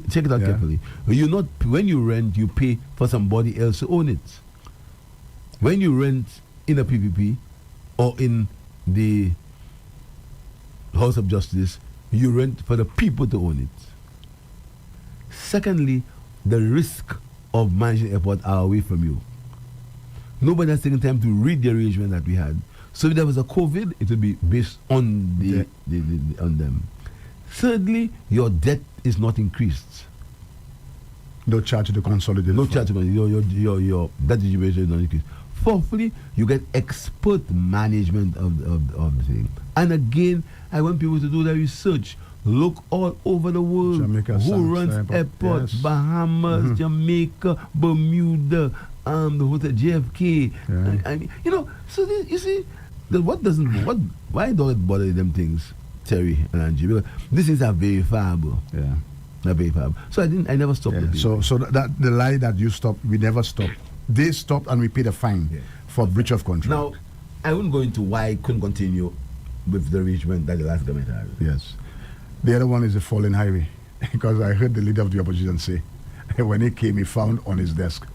Check it out carefully. When you rent, you pay for somebody else to own it. When you rent in a PPP or in the House of Justice, you rent for the people to own it. Secondly, the risk of managing airport are away from you. Nobody has taken time to read the arrangement that we had. So if there was a COVID, it would be based on on them. Thirdly, your debt is not increased. No charge to the consolidated. No fund. charge to your debt distribution is not increased. Fourthly, you get expert management of the thing. And again, I want people to do their research. Look all over the world. Jamaica, who runs Cyprus, airports? yes. Bahamas, Jamaica, Bermuda, the hotel JFK. Yeah. I mean, so you see, why don't it bother them things, Terry and Angie? Because these things are verifiable. Yeah. They're verifiable. So I never stopped. Yeah. The So that the lie that you stopped, we never stopped. They stopped and we paid a fine for breach of contract. Now, I wouldn't go into why I couldn't continue with the arrangement that the last government had. Yes. The other one is the fallen highway. Because I heard the leader of the opposition say, when he came, he found on his desk,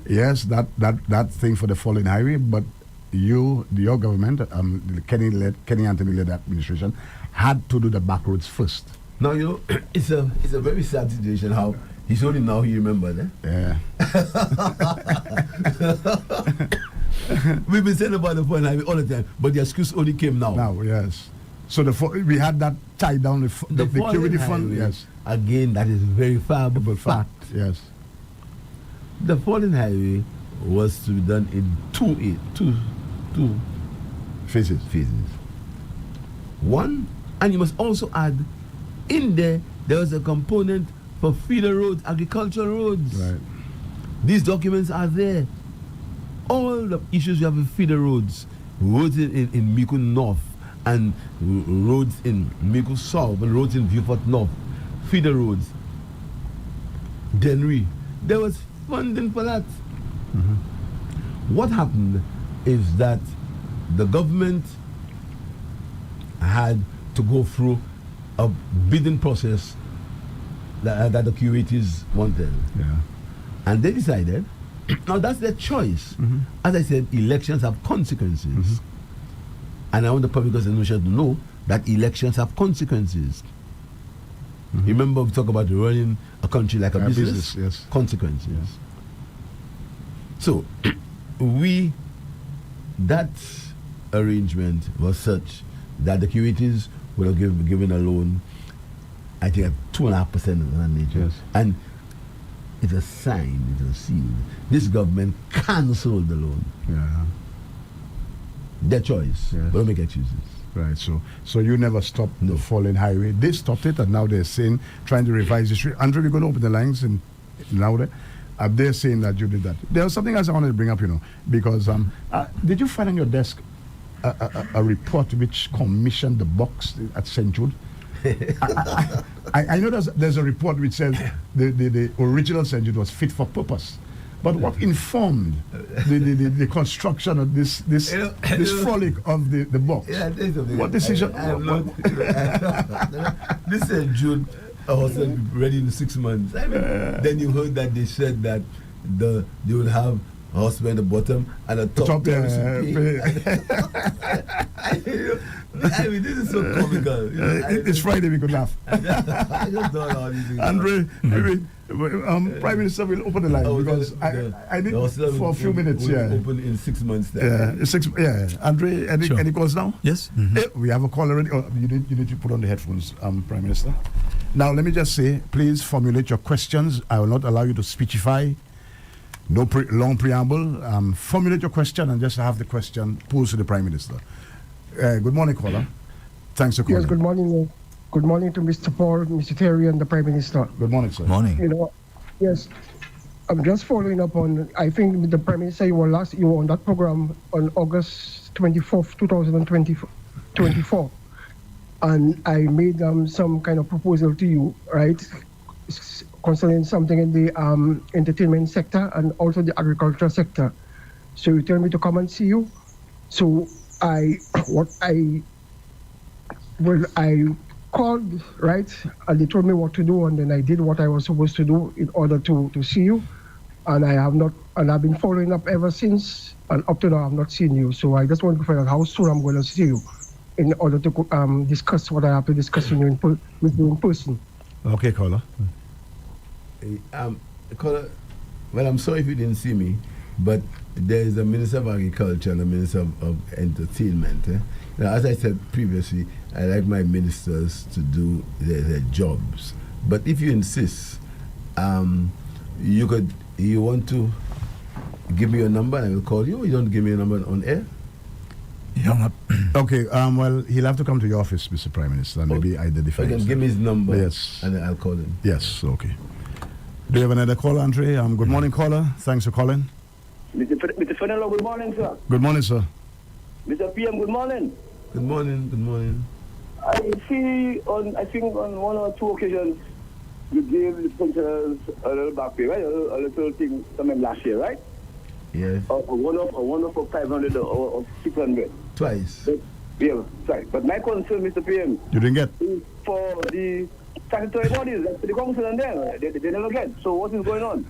yes, that thing for the fallen highway, but your government, Kenny Anthony-led administration, had to do the back roads first. Now, it's a very sad situation how he's only now he remembered. Yeah. We've been saying about the fallen highway all the time, but the excuse only came now. Now, yes. So we had that tied down, the security fund. Yes. Again, that is verifiable fact. Yes. The fallen highway was to be done in two Phases. One, and you must also add, in there was a component for feeder roads, agricultural roads. Right. These documents are there. All the issues you have with feeder roads in Miku North, and roads in Miku South, and roads in Viewfort North, feeder roads. Denry, there was funding for that. Mm-hmm. What happened is that the government had to go through a bidding process that the QATs wanted. Yeah. And they decided, now that's their choice. Mm-hmm. As I said, elections have consequences. Mm-hmm. And I want the public to know that elections have consequences. Mm-hmm. Remember, we talk about running a country like a business. Yes. Consequences. Yes. So, that arrangement was such that the QATs would have given a loan, I think, at 2.5% of that nature. Yes. And it's a sign, it's a seal. This government cancelled the loan. Yeah. Their choice. Yes. Don't make excuses. Right. So you never stopped the fallen highway. They stopped it, and now they're saying, trying to revise the street. Andrew, we're going to open the lines in louder. They're saying that you did that. There was something else I wanted to bring up, because did you find on your desk a report which commissioned the box at St. Jude? I know there's a report which says the original St. Jude was fit for purpose, But what informed the construction of this frolic of the box? Yeah, what decision? This said June also ready in 6 months. I mean, then you heard that they said that they will have a hospital at the bottom and a top. I mean, this is so comical. It's Friday, we could laugh. I just don't know how these things Andre, Prime Minister will open the line because I need for a few minutes. Open in 6 months. Andre, any calls now? Yes. We have a call already. Oh, you need to put on the headphones, Prime Minister. Now, let me just say, please formulate your questions. I will not allow you to speechify. No long preamble. Formulate your question and just have the question posed to the Prime Minister. Good morning, caller. Thanks for calling. Yes, good morning. Good morning to Mr. Paul, Mr. Terry, and the Prime Minister. Good morning, sir. Morning. Yes, I'm just following up on. I think the Prime Minister you were on that program on August 24th, 2024, and I made some kind of proposal to you, right, concerning something in the entertainment sector and also the agriculture sector. So you tell me to come and see you. So I called, right, and they told me what to do, and then I did what I was supposed to do in order to see you, and I've been following up ever since, and up to now I've not seen you. So I just want to find out how soon I'm going to see you in order to discuss what I have to discuss with you in person. Okay, caller. Caller, well, I'm sorry if you didn't see me, but there is a Minister of Agriculture and a Minister of Entertainment. Now, as I said previously, I like my ministers to do their jobs. But if you insist, you want to give me your number and I will call you, or you don't give me your number on air? Okay, well, he'll have to come to your office, Mr. Prime Minister, and maybe identify himself. Give me his number, yes, and then I'll call him. Yes, okay. Do you have another caller, Andre? Good morning, caller. Thanks for calling. Mr. Fernelon, good morning, sir. Good morning, sir. Mr. PM, good morning. Good morning, good morning. I think on one or two occasions, you gave the pensioners a little back pay, right? A little thing, something last year, right? Yes. A one-off of 500 or 600. Twice. Yeah, right. But my concern, Mr. PM, you didn't get for the statutory bodies, like the council and them, they never get. So what is going on?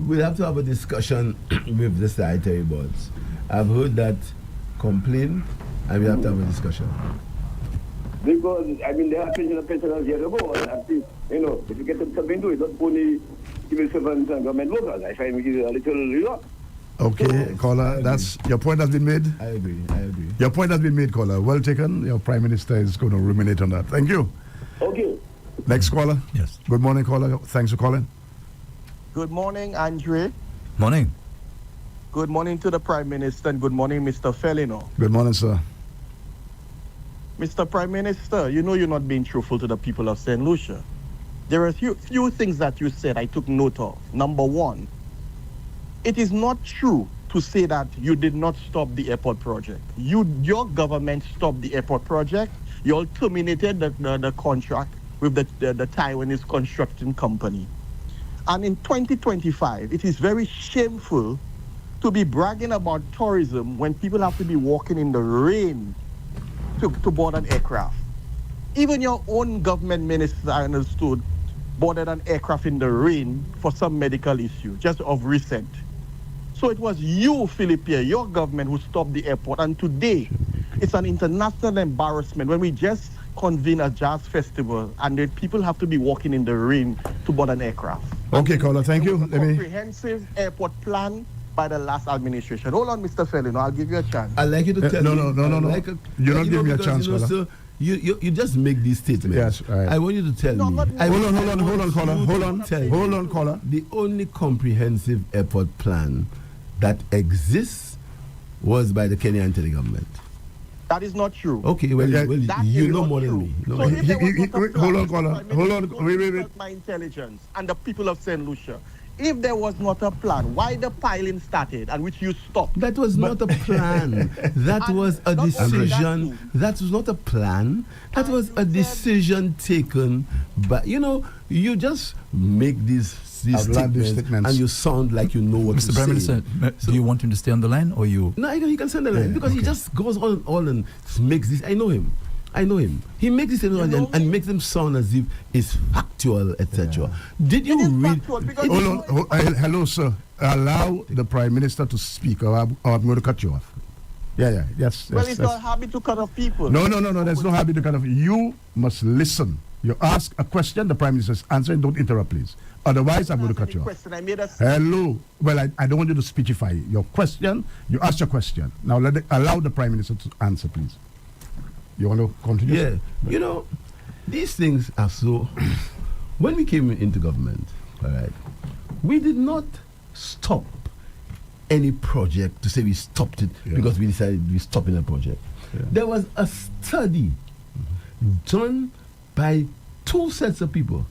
We'll have to have a discussion with the statutory boards. I've heard that complaint, and we have to have a discussion. Because, I mean, they have pensioners years ago, and I think, if you get them something to do it, not only civil servants and government workers. I find it a little lot. Okay, caller, your point has been made. I agree. Your point has been made, caller. Well taken. Your Prime Minister is going to ruminate on that. Thank you. Okay. Next caller. Yes. Good morning, caller. Thanks for calling. Good morning, Andre. Morning. Good morning to the Prime Minister, and good morning, Mr. Fernelon. Good morning, sir. Mr. Prime Minister, you know you're not being truthful to the people of St. Lucia. There are a few things that you said I took note of. Number one, it is not true to say that you did not stop the airport project. Your government stopped the airport project. You all terminated the contract with the Taiwanese construction company. And in 2025, it is very shameful to be bragging about tourism when people have to be walking in the rain to board an aircraft. Even your own government minister, I understood, boarded an aircraft in the rain for some medical issue, just of recent. So it was you, Philippe, your government, who stopped the airport. And today, it's an international embarrassment when we just convene a jazz festival and the people have to be walking in the rain to board an aircraft. Okay, caller, thank you. Comprehensive airport plan by the last administration. Hold on, Mr. Fernelon, I'll give you a chance. I'd like you to tell me. No. You don't give me a chance, caller. So you just make these statements. Yes, right. I want you to tell me. Hold on, caller. The only comprehensive airport plan that exists was by the Kenyan government. That is not true. Okay, well, you know more than me. So hold on, caller. Hold on. Wait. My intelligence and the people of St. Lucia. if there was not a plan, why the piling started and which you stopped? That was not a plan. That And was a not only that decision. too. That was not a plan. That And was you a said- decision taken. But you just make these Outlandish statements, statements. and you sound like you know what Mr. to Prime say. Minister, do you want him to stay on the line or you? No, he can send the line because he just goes on and makes this. I know him. He makes this statement know and me? makes them sound as if it's factual, etc. Did you It is read? factual because it- Hold on. Hello, sir. Allow the Prime Minister to speak, or I'm going to cut you off. Yeah. Yes. Well, yes, it's yes. not habit to cut off people. No. There's no habit to kind of. You must listen. You ask a question, the Prime Minister's answer, and don't interrupt, please. Otherwise, I'm going to cut you off. Question. I made a Hello. Well, I don't want you to speechify your question. You ask your question. Now, allow the Prime Minister to answer, please. You want to continue? Yeah. These things are so. When we came into government, all right, we did not stop any project to say we stopped it because we decided we stopping a project. Yeah. There was a study done by two sets of people,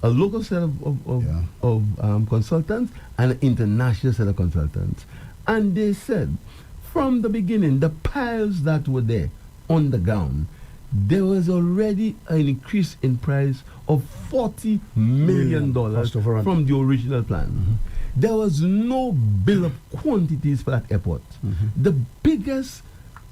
a local set of consultants and an international set of consultants. And they said, from the beginning, the piles that were there on the ground, there was already an increase in price of $40 million Cost overrun. from the original plan. There was no bill of quantities for that airport. The biggest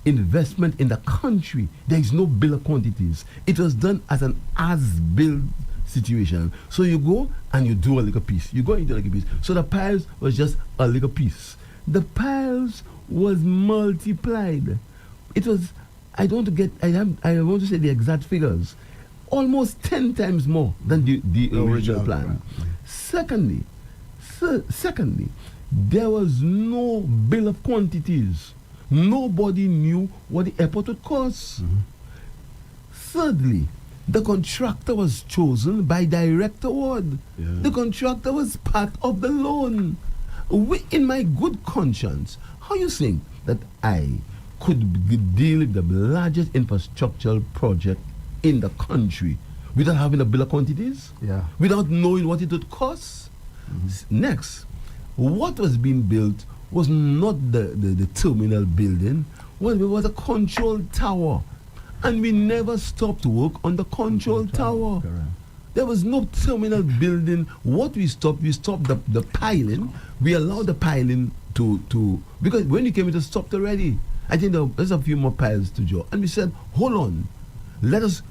investment in the country, there is no bill of quantities. It was done as an as-built situation. So you go and you do a little piece. You go into a little piece. So the piles was just a little piece. The piles was multiplied. It was, I want to say the exact figures, almost 10 times more than the original plan. Secondly, there was no bill of quantities. Nobody knew what the airport would cost. Thirdly, the contractor was chosen by direct award. The contractor was part of the loan. In my good conscience, how you think that I could deal with the largest infrastructural project in the country without having a bill of quantities? Without knowing what it would cost? Next, what was being built was not the terminal building, it was a control tower. And we never stopped work on the control tower. Correct. There was no terminal building. What we stopped the piling. We allowed the piling to because when you came, it was stopped already. I think there's a few more piles to draw. And we said, hold on, let us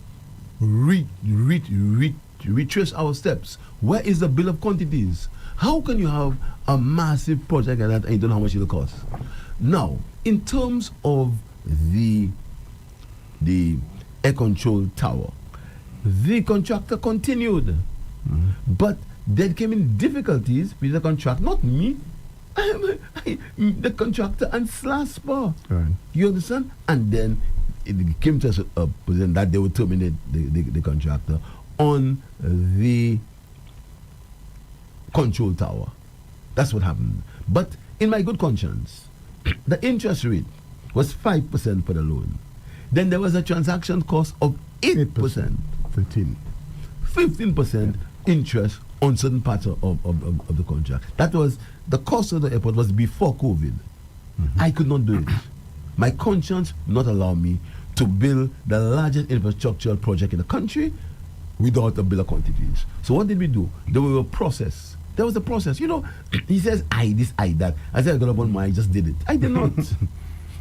retrace our steps. Where is the bill of quantities? How can you have a massive project like that and you don't know how much it will cost? Now, in terms of the air control tower, the contractor continued. But there came in difficulties with the contract, not me, the contractor and SLASPA. Right. You understand? And then it came to a position that they would terminate the contractor on the control tower. That's what happened. But in my good conscience, the interest rate was 5% for the loan. Then there was a transaction cost of 8%. 15% interest on certain parts of the contract. That was the cost of the airport was before COVID. I could not do it. My conscience not allow me to build the largest infrastructural project in the country without a bill of quantities. So what did we do? There was a process. There was a process. He says, I this, I that. I said, I got up on my, I just did it. I did not.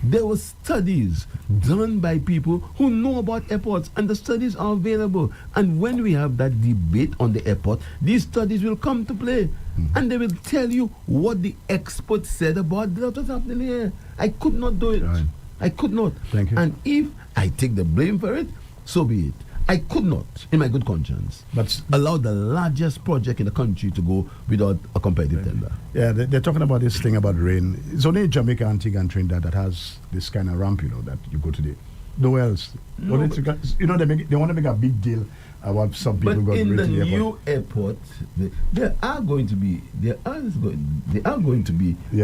There were studies done by people who know about airports, and the studies are available. And when we have that debate on the airport, these studies will come to play. And they will tell you what the experts said about what was happening here. I could not do it. Right. I could not. Thank you. And if I take the blame for it, so be it. I could not, in my good conscience, But allow the largest project in the country to go without a competitive tender. yeah, they're talking about this thing about rain. It's only Jamaica, Antigua, and Trinidad that has this kind of ramp, that you go to the. Nowhere else. No, Only they want to make a big deal about some people But got in rain the to the new airport, there are going to be. Yeah,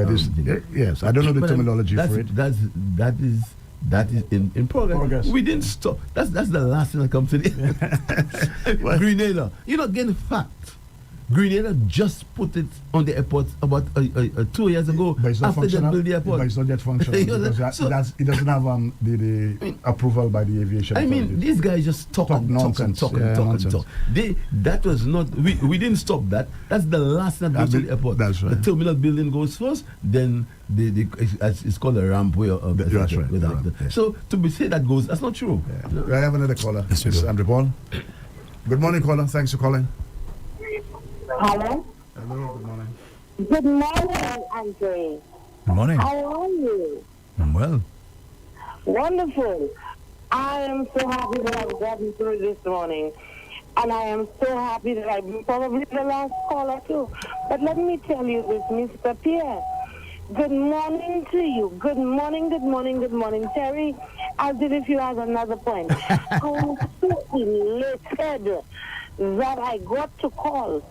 things. yes. I don't know the But terminology for it. That is in progress. We didn't stop. That's the last thing that comes to the Grenada. Again, fact. Grenada just put it on the airport about 2 years ago But it's not after they functional. built the airport. But it's not yet functional because it doesn't have the approval by the aviation. I mean, authorities. these guys just talk and nonsense. talk and Yeah, talk nonsense. and talk. That was not. We didn't stop that. That's the last thing that goes to the airport. That's right. The terminal building goes first, then it's called a rampway. That's right. Without Right, yeah. So to be say that goes, that's not true. Yeah. No. I have another caller. Yes, we It's do. Andrew Paul. Good morning, caller. Thanks for calling. Hello. Hello. Good morning. Good morning, Andre. Good morning. How are you? I'm well. Wonderful. I am so happy that I've gotten through this morning. And I am so happy that I've been probably the last caller too. But let me tell you this, Mr. Pierre. Good morning to you. Good morning, good morning, good morning. Terry, as if you had another point. I was so elated that I got to call.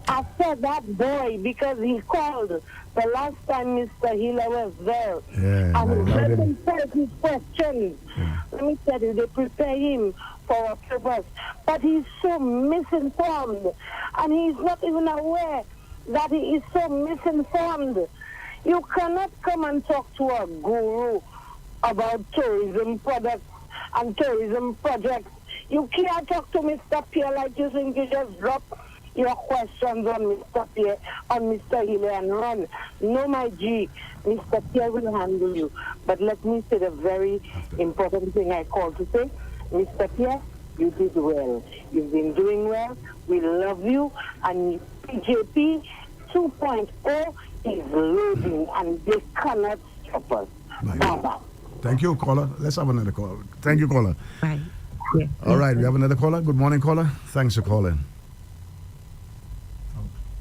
I said that boy because he called the last time Mr. Hiller was there. Yeah, And no, he no, let him tell his questions. Let me tell you, they prepare him for a purpose. But he's so misinformed. And he's not even aware that he is so misinformed. You cannot come and talk to a guru about tourism products and tourism projects. You can't talk to Mr. Pierre like you think you just drop your questions on Mr. Pierre, on Mr. Hiller and run. No, my G, Mr. Pierre will handle you. But let me say the very important thing I called to say. Mr. Pierre, you did well. You've been doing well. We love you. And PJP 2.0 is loading and they cannot stop us. Bye-bye. Thank you, caller. Let's have another caller. Thank you, caller. Bye. Yeah. All right, we have another caller. Good morning, caller. Thanks for calling.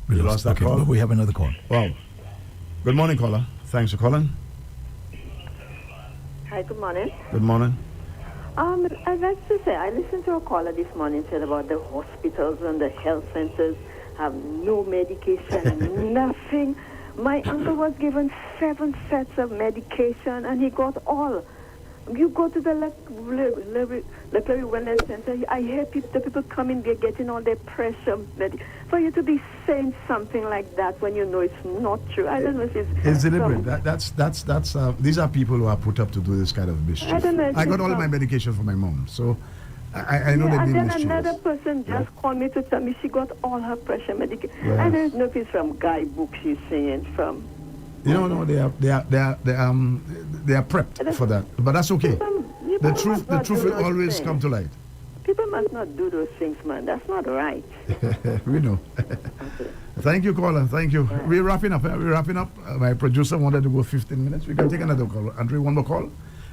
We You lost lost that okay, call? but we have another call. Wow. Good morning, caller. Thanks for calling. Hi, good morning. Good morning. I'd like to say, I listened to a caller this morning said about the hospitals and the health centers have no medication, nothing. My uncle was given 7 sets of medication and he got all. You go to the Leclerc Wellness Center, I hear the people coming there getting all their pressure. For you to be saying something like that when you know it's not true, I don't know if It's deliberate. That's these are people who are put up to do this kind of mischief. I don't know if I got it's all of my medication for my mom, so I know they and did then mischief. another person just called me to tell me she got all her pressure medication. Yes. I don't know if it's from guidebook she's saying from. No, they are prepped for that, but that's okay. The truth will always come to light. People must not do those things, man. That's not right. We know. Thank you, caller. Thank you. We're wrapping up. We're wrapping up. My producer wanted to go 15 minutes. We can take another call. Andrew, one more call.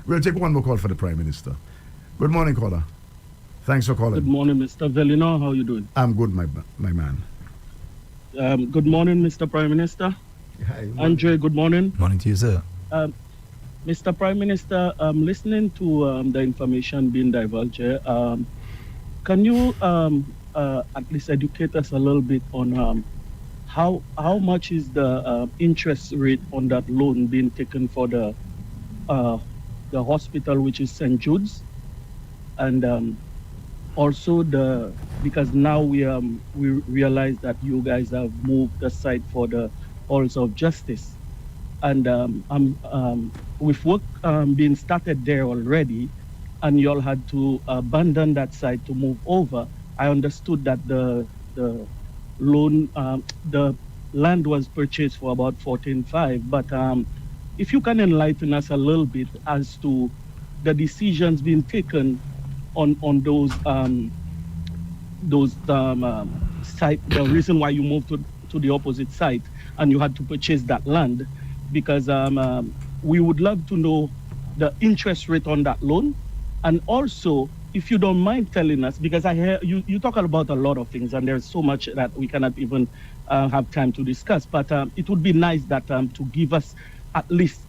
We'll take one more call for the Prime Minister. Good morning, caller. Thanks for calling. Good morning, Mr. Velino. How are you doing? I'm good, my man. Good morning, Mr. Prime Minister. Hi. Andre, good morning. Morning to you, sir. Mr. Prime Minister, listening to the information being divulged here, can you at least educate us a little bit on how much is the interest rate on that loan being taken for the hospital, which is St. Jude's, and also because now we realize that you guys have moved the site for the halls of justice, and with work being started there already, and you all had to abandon that site to move over. I understood that the loan, the land was purchased for about 14.5, but if you can enlighten us a little bit as to the decisions being taken on those site, the reason why you moved to the opposite site and you had to purchase that land, because we would love to know the interest rate on that loan. And also, if you don't mind telling us, because I hear you talk about a lot of things and there's so much that we cannot even have time to discuss, but it would be nice that to give us at least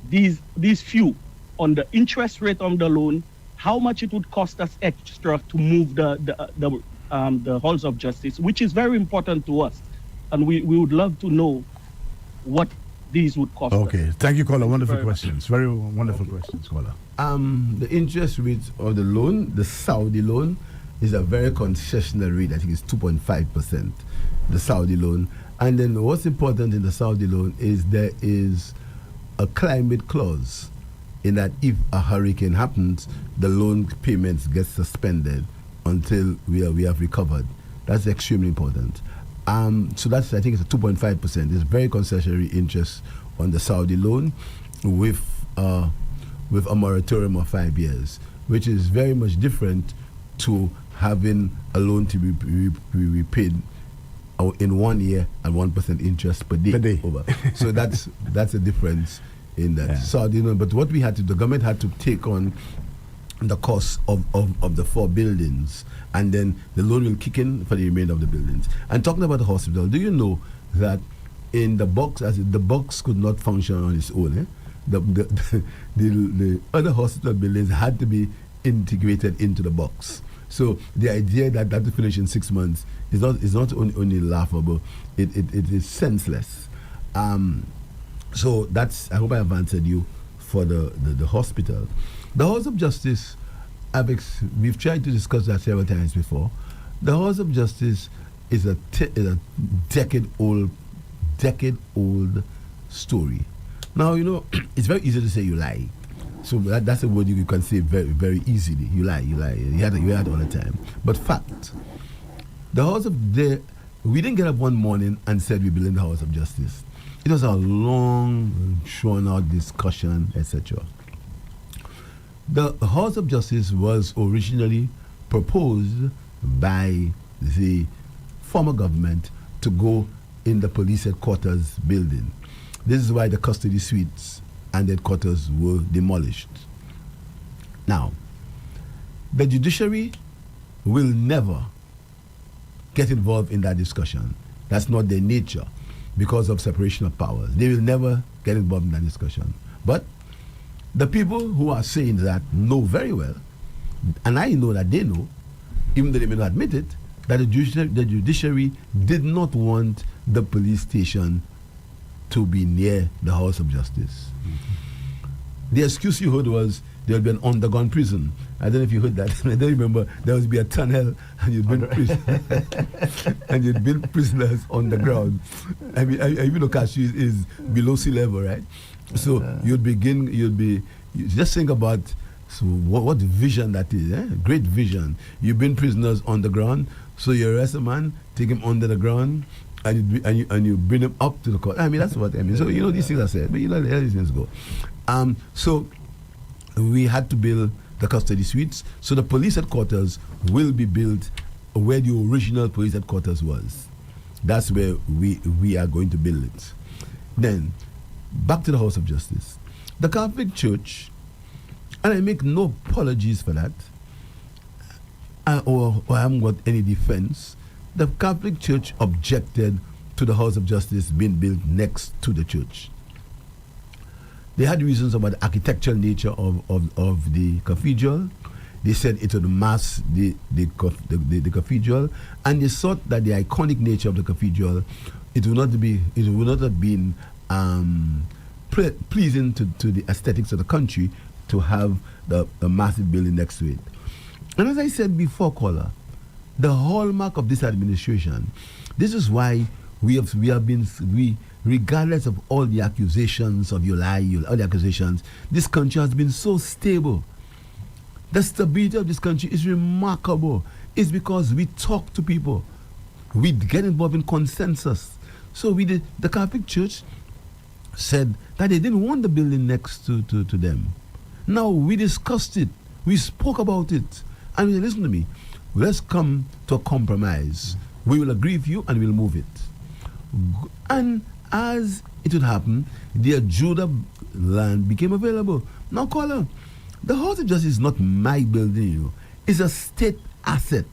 these few on the interest rate on the loan, how much it would cost us extra to move the halls of justice, which is very important to us. And we would love to know what these would cost us. Okay, thank you, caller. Wonderful very questions. Very wonderful questions, caller. The interest rate of the loan, the Saudi loan, is a very concessional rate. I think it's 2.5%, the Saudi loan. And then what's important in the Saudi loan is there is a climate clause in that if a hurricane happens, the loan payments get suspended until we have recovered. That's extremely important. So that's, I think it's a 2.5%. It's very concessionary interest on the Saudi loan with a moratorium of 5 years, which is very much different to having a loan to be repaid in 1 year at 1% interest per day. Over. So that's a difference in that. Saudi loan. But what the government had to take on the cost of the 4 buildings, and then the loan will kick in for the remainder of the buildings. And talking about the hospital, do you know that in the box, the box could not function on its own? The other hospital buildings had to be integrated into the box. So the idea that will finish in 6 months is not only laughable, it is senseless. So that's, I hope I have answered you for the hospital. The House of Justice, we've tried to discuss that several times before. The House of Justice is a decade-old story. Now, it's very easy to say you lie. So that's a word you can say very, very easily. You lie. You had it all the time. But fact, we didn't get up one morning and said we believe in the House of Justice. It was a long, drawn-out discussion, etc. The House of Justice was originally proposed by the former government to go in the police headquarters building. This is why the custody suites and headquarters were demolished. Now, the judiciary will never get involved in that discussion. That's not their nature because of separation of powers. They will never get involved in that discussion. But the people who are saying that know very well, and I know that they know, even though they may not admit it, that the judiciary did not want the police station to be near the House of Justice. Mm-hmm. The excuse you heard was there will be an underground prison. I don't know if you heard that. I don't remember. There would be a tunnel and you'd build prisoners on the ground. I mean, even though Kashi is below sea level, right? So you just think about what vision that is, great vision. You bring prisoners on the ground, so you arrest a man, take him under the ground, and you bring him up to the court. I mean, that's what I mean. So, these things are said, but how these things go. So we had to build the custody suites. So the police headquarters will be built where the original police headquarters was. That's where we are going to build it. Then, back to the House of Justice. The Catholic Church, and I make no apologies for that, or I haven't got any defense, the Catholic Church objected to the House of Justice being built next to the church. They had reasons about the architectural nature of the cathedral. They said it would mask the cathedral, and they thought that the iconic nature of the cathedral, it would not have been pleasing to the aesthetics of the country to have the massive building next to it. And as I said before, caller, the hallmark of this administration, this is why we have been regardless of all the accusations of all the accusations, this country has been so stable. The stability of this country is remarkable. It's because we talk to people. We get involved in consensus. So the Catholic Church said that they didn't want the building next to them. Now we discussed it. We spoke about it. And we said, listen to me. Let's come to a compromise. We will agree with you and we'll move it. And as it would happen, the Judah land became available. Now, caller, the House of Justice is not my building, It's a state asset.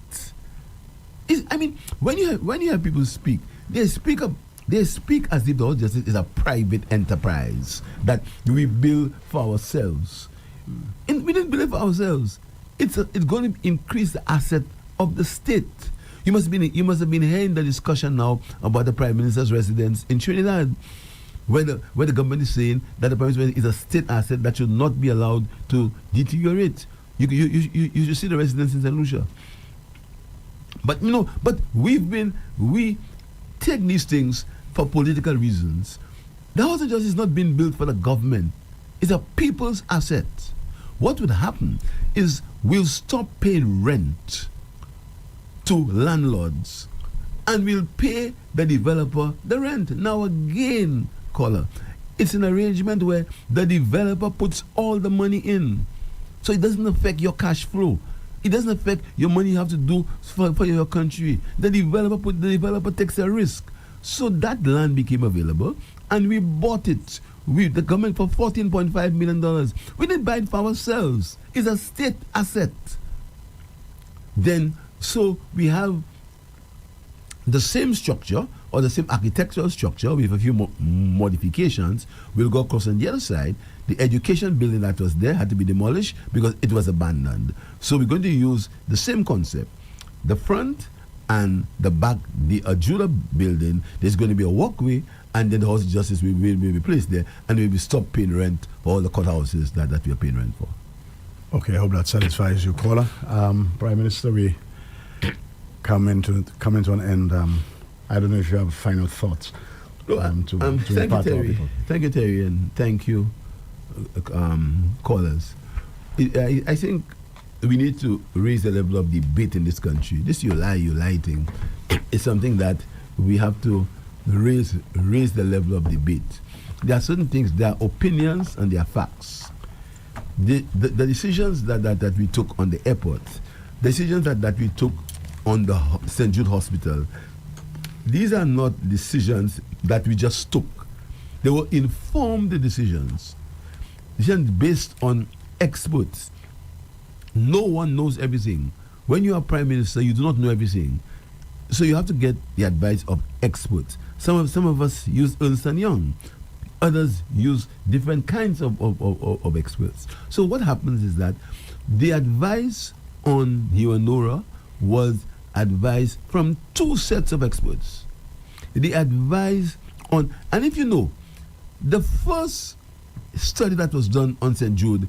When you hear people speak, they speak as if the House of Justice is a private enterprise that we build for ourselves. And we didn't build it for ourselves. It's going to increase the asset of the state. You must have been hearing the discussion now about the Prime Minister's residence in Trinidad, where the government is saying that the Prime Minister is a state asset that should not be allowed to deteriorate. You should see the residence in St. Lucia. But we take these things for political reasons. The House of Justice is not being built for the government. It's a people's asset. What would happen is we'll stop paying rent to landlords and we'll pay the developer the rent. Now again, caller, it's an arrangement where the developer puts all the money in. So it doesn't affect your cash flow. It doesn't affect your money you have to do for your country. The developer takes a risk. So that land became available and we bought it with the government for $14.5 million. We didn't buy it for ourselves. It's a state asset. Then, so we have the same structure or the same architectural structure with a few modifications. We'll go across on the other side. The education building that was there had to be demolished because it was abandoned. So we're going to use the same concept. The front and the back, the Judah building, there's going to be a walkway, and then the House of Justice will be placed there, and we will stop paying rent for all the courthouses that we are paying rent for. Okay, I hope that satisfies you, caller. Prime Minister, we coming to an end. I don't know if you have final thoughts to thank impart you, to our Terry. people. Thank you, Terry, and thank you, callers. I think we need to raise the level of debate in this country. This you lie thing is something that we have to raise the level of debate. There are certain things, there are opinions and there are facts. The decisions that we took on the airport, decisions that we took on the St. Jude Hospital, these are not decisions that we just took. They were informed decisions based on experts. No one knows everything. When you are Prime Minister, you do not know everything. So you have to get the advice of experts. Some of us use Ernst & Young. Others use different kinds of experts. So what happens is that the advice on Hiwanora was advice from two sets of experts. The advice on, and if you know, the first study that was done on St. Jude,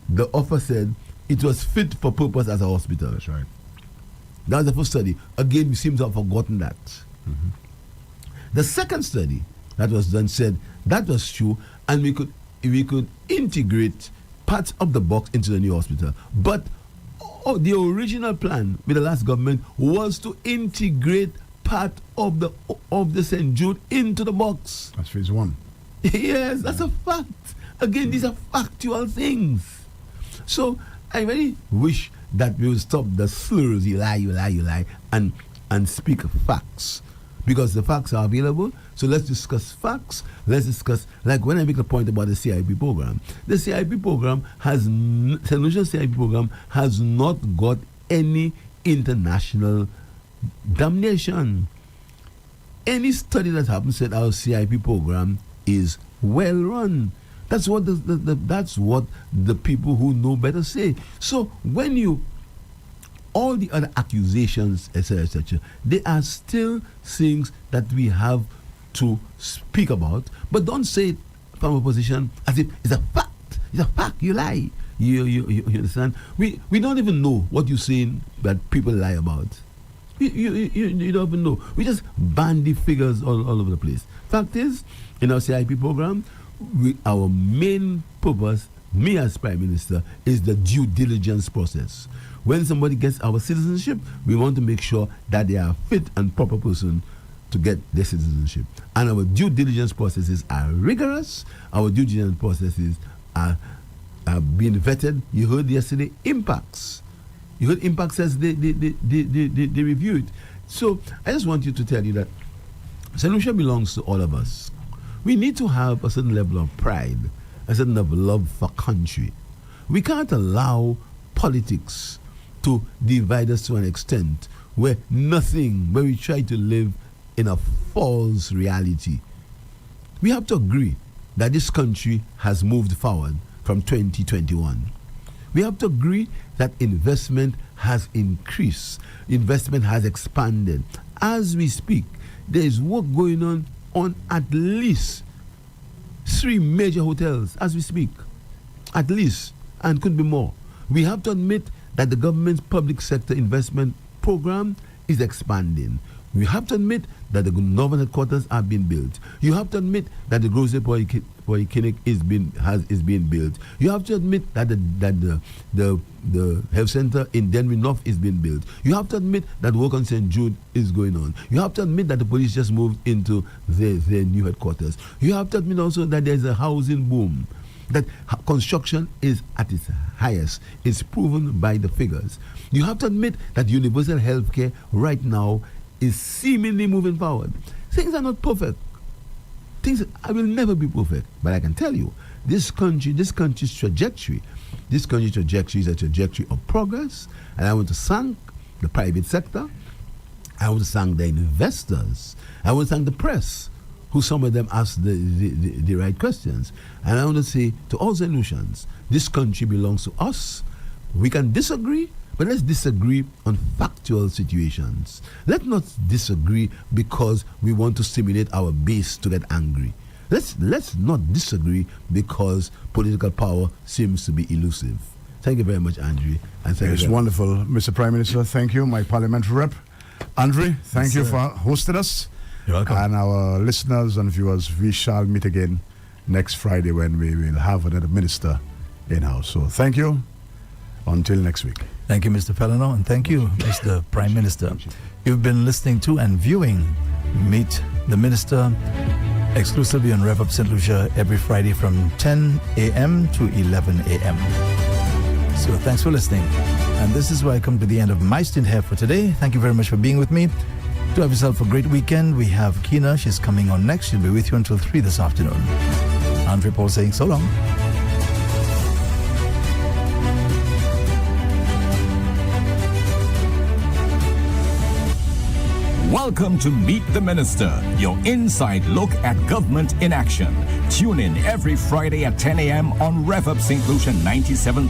the author said it was fit for purpose as a hospital. That's right. That was the first study. Again, we seem to have forgotten that. Mm-hmm. The second study that was done said that was true, and we could integrate parts of the box into the new hospital. But the original plan with the last government was to integrate part of the St. Jude into the box. That's phase one. Yes, that's a fact. Again, these are factual things. So I really wish that we would stop the slurs, you lie, and speak facts. Because the facts are available. So let's discuss facts. Let's discuss, like when I make a point about the CIP program. The CIP program St. Lucia CIP program has not got any international damnation. Any study that happens said our CIP program is well run. That's what that's what the people who know better say. So when all the other accusations, etc., they are still things that we have to speak about, but don't say it from a position as if it's a fact. It's a fact. You lie. You understand? We don't even know what you're saying that people lie about. You don't even know. We just bandy figures all over the place. Fact is, in our CIP program, our main purpose, me as Prime Minister, is the due diligence process. When somebody gets our citizenship, we want to make sure that they are a fit and proper person to get their citizenship. And our due diligence processes are rigorous. Our due diligence processes are being vetted. You heard yesterday impacts. You heard impact says they review it. So I just want you to tell you that St. Lucia belongs to all of us. We need to have a certain level of pride, a certain level of love for country. We can't allow politics to divide us to an extent where we try to live in a false reality. We have to agree that this country has moved forward from 2021. We have to agree that investment has increased, investment has expanded. As we speak, there is work going on at least 3 major hotels as we speak. At least, and could be more. We have to admit that the government's public sector investment program is expanding. You have to admit that the government headquarters are being built. You have to admit that the grocery polyclinic is being built. You have to admit that the health center in Denver North is being built. You have to admit that work on St. Jude is going on. You have to admit that the police just moved into their new headquarters. You have to admit also that there's a housing boom, that construction is at its highest. It's proven by the figures. You have to admit that universal health care right now is seemingly moving forward. Things are not perfect. Things will never be perfect. But I can tell you, this country's trajectory is a trajectory of progress. And I want to thank the private sector. I want to thank the investors. I want to thank the press, who some of them ask the right questions. And I want to say to all St. this country belongs to us. We can disagree, but let's disagree on factual situations. Let's not disagree because we want to stimulate our base to get angry. Let's not disagree because political power seems to be elusive. Thank you very much, Andrew. And It's wonderful, Mr. Prime Minister. Thank you, my parliamentary rep. Andre, thank you for hosting us. You're welcome. And our listeners and viewers, we shall meet again next Friday when we will have another minister in-house. So thank you. Until next week. Thank you, Mr. Fernelon, and thank you, Mr. Prime Minister. You've been listening to and viewing Meet the Minister exclusively on Rev-Up St. Lucia every Friday from 10 a.m. to 11 a.m. So thanks for listening. And this is where I come to the end of my stint here for today. Thank you very much for being with me. Do have yourself a great weekend. We have Kina. She's coming on next. She'll be with you until 3 this afternoon. Andre Paul saying so long. Welcome to Meet the Minister, your inside look at government in action. Tune in every Friday at 10 a.m. on Rev-Up St. Lucia 97.